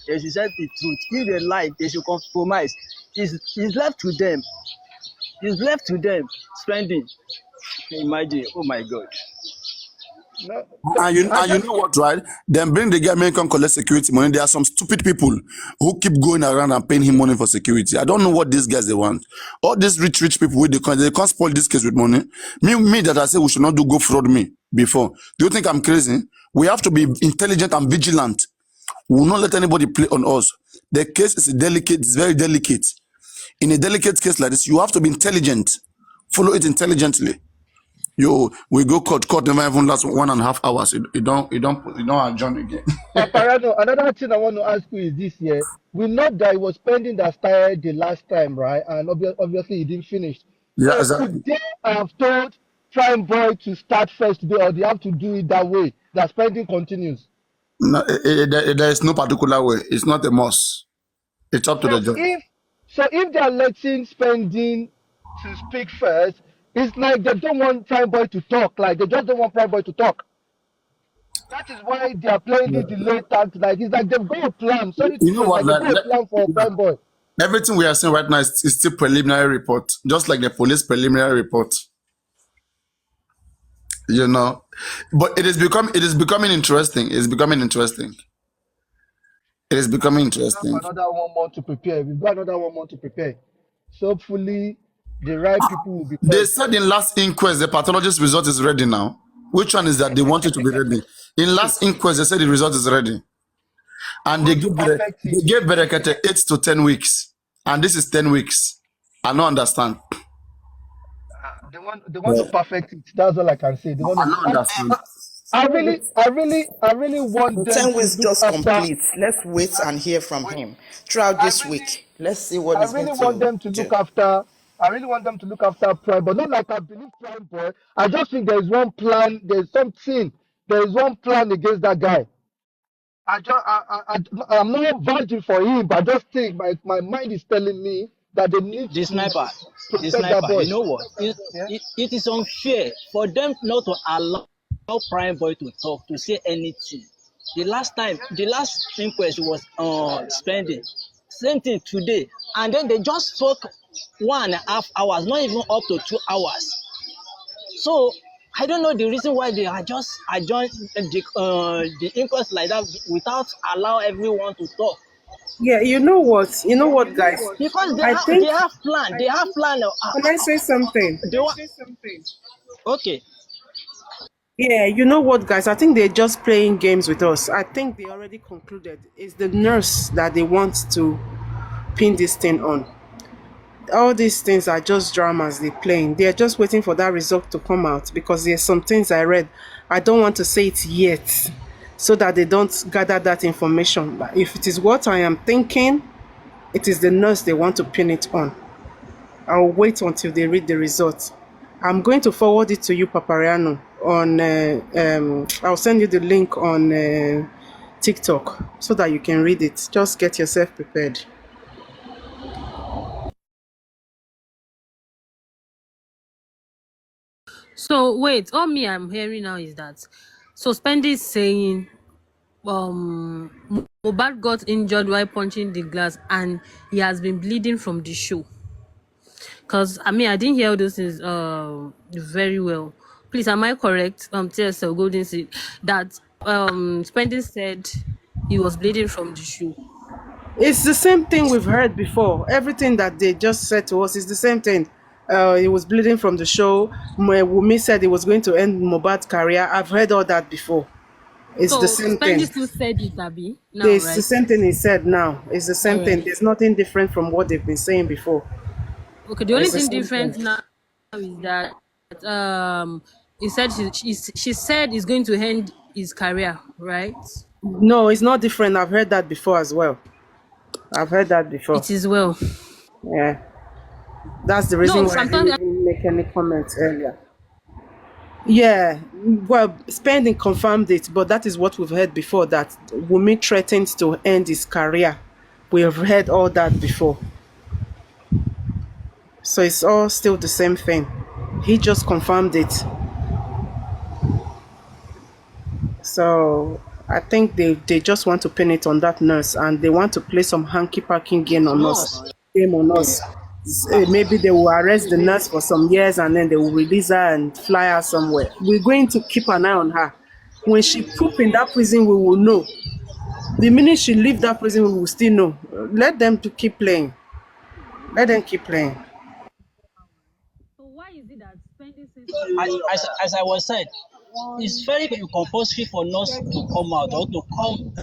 they should say the truth. If they lie, they should compromise. It's left to them. It's left to them. Spending. Imagine. Oh my God. no, I And you just know what, right? Then bring the guy, make him collect security money. There are some stupid people who keep going around and paying him money for security. I don't know what these guys they want. All these rich people with they can't spoil this case with money. Me that I say we should not do go fraud me before. Do you think I'm crazy? We have to be intelligent and vigilant. We will not let anybody play on us. The case is delicate, it's very delicate. In a delicate case like this, you have to be intelligent. Follow it intelligently. We go court never even last 1.5 hours. You don't adjourn again. Papariano, another thing I want to ask you is this year. We know that it was Spending that started the last time, right? And obviously he didn't finish. Yeah, So could exactly. they have told prime boy to start first today, or they have to do it that way? That spending continues. No, there is no particular way. It's not a must. It's up to the So judge. if they are letting spending to speak first, it's like they don't want prime boy to talk. Like they just don't want prime boy to talk. That is why they are playing this delay tactic. Like it's like they've got a plan. Sorry to You know say, it's what? like they've got a plan for Yeah. prime boy. Everything we are seeing right now is still preliminary report, just like the police preliminary report. You know, but it is becoming interesting. It's becoming interesting. It is becoming We have interesting. another 1 month to prepare. We've got another 1 month to prepare. So hopefully the right people will be They called. said in last inquest the pathologist result is ready now. Which one is that? They want it to be ready. In last inquest, they said the result is ready, They and they want to perfect it. gave Berekete 8 to 10 weeks, and this is 10 weeks. I don't understand. They want to perfect it. That's all I can say. They want I to. don't understand. I really want The them 10 to weeks look just after. complete. Let's wait and hear from him throughout I this really, week. Let's see what I he's going really want to them to do. look after. I really want them to look after Prime, but not like I believe Prime Boy. I just think there is one plan. There's something. There is one plan against that guy. I'm not vouching for him, but I just think my mind is telling me that they need The to sniper, the protect that sniper. boy. You know what? Yeah. It is unfair for them not to allow Prime Boy to talk, to say anything. The last inquest was spending. Same thing today, and then they just took 1.5 hours, not even up to 2 hours. So I don't know the reason why they are just adjourn the inquest like that without allow everyone to talk. Yeah, you know what? You know what, guys? Because I they think, have plan. They have plan. can I say something? They want. Okay. Yeah, you know what, guys? I think they're just playing games with us. I think they already concluded it's the nurse that they want to pin this thing on. All these things are just dramas they're playing. They're just waiting for that result to come out because there's some things I read. I don't want to say it yet so that they don't gather that information. But if it is what I am thinking, it is the nurse they want to pin it on. I'll wait until they read the results. I'm going to forward it to you, Papariano. I'll send you the link on TikTok so that you can read it. Just get yourself prepared. So wait, all me I'm hearing now is that so Spendy is saying Mohbad got injured while punching the glass and he has been bleeding from the shoe. Because I mean I didn't hear all those things very well. Please, am I correct? TSL Golden said that Spendy said he was bleeding from the shoe. It's the same thing we've heard before. Everything that they just said to us is the same thing. He was bleeding from the show. Wumi said he was going to end Mohbad's career. I've heard all that before. It's the So same Spendy thing. still said it, Abby. Now, It's the right? same thing he said now. It's the same thing. Alright. There's nothing different from what they've been saying before. Okay, the only It's the thing same different thing. now is that he said she said he's going to end his career, right? No, it's not different. I've heard that before as well. I've heard that before. It is well. Yeah. That's the No, reason why I didn't sometimes even make any comments earlier. Yeah, well, Spending confirmed it, but that is what we've heard before, that Wumi threatened to end his career. We have heard all that before. So it's all still the same thing. He just confirmed it. So I think they just want to pin it on that nurse and they want to play some hanky-panky game on us. Nurse. Maybe they will arrest the nurse for some years and then they will release her and fly her somewhere. We're going to keep an eye on her. When she poop in that prison, we will know. The minute she leave that prison, we will still know. Let them to keep playing. Let them keep playing. so why is it that spending says As I was said, it's very compulsory for nurse to come out or to come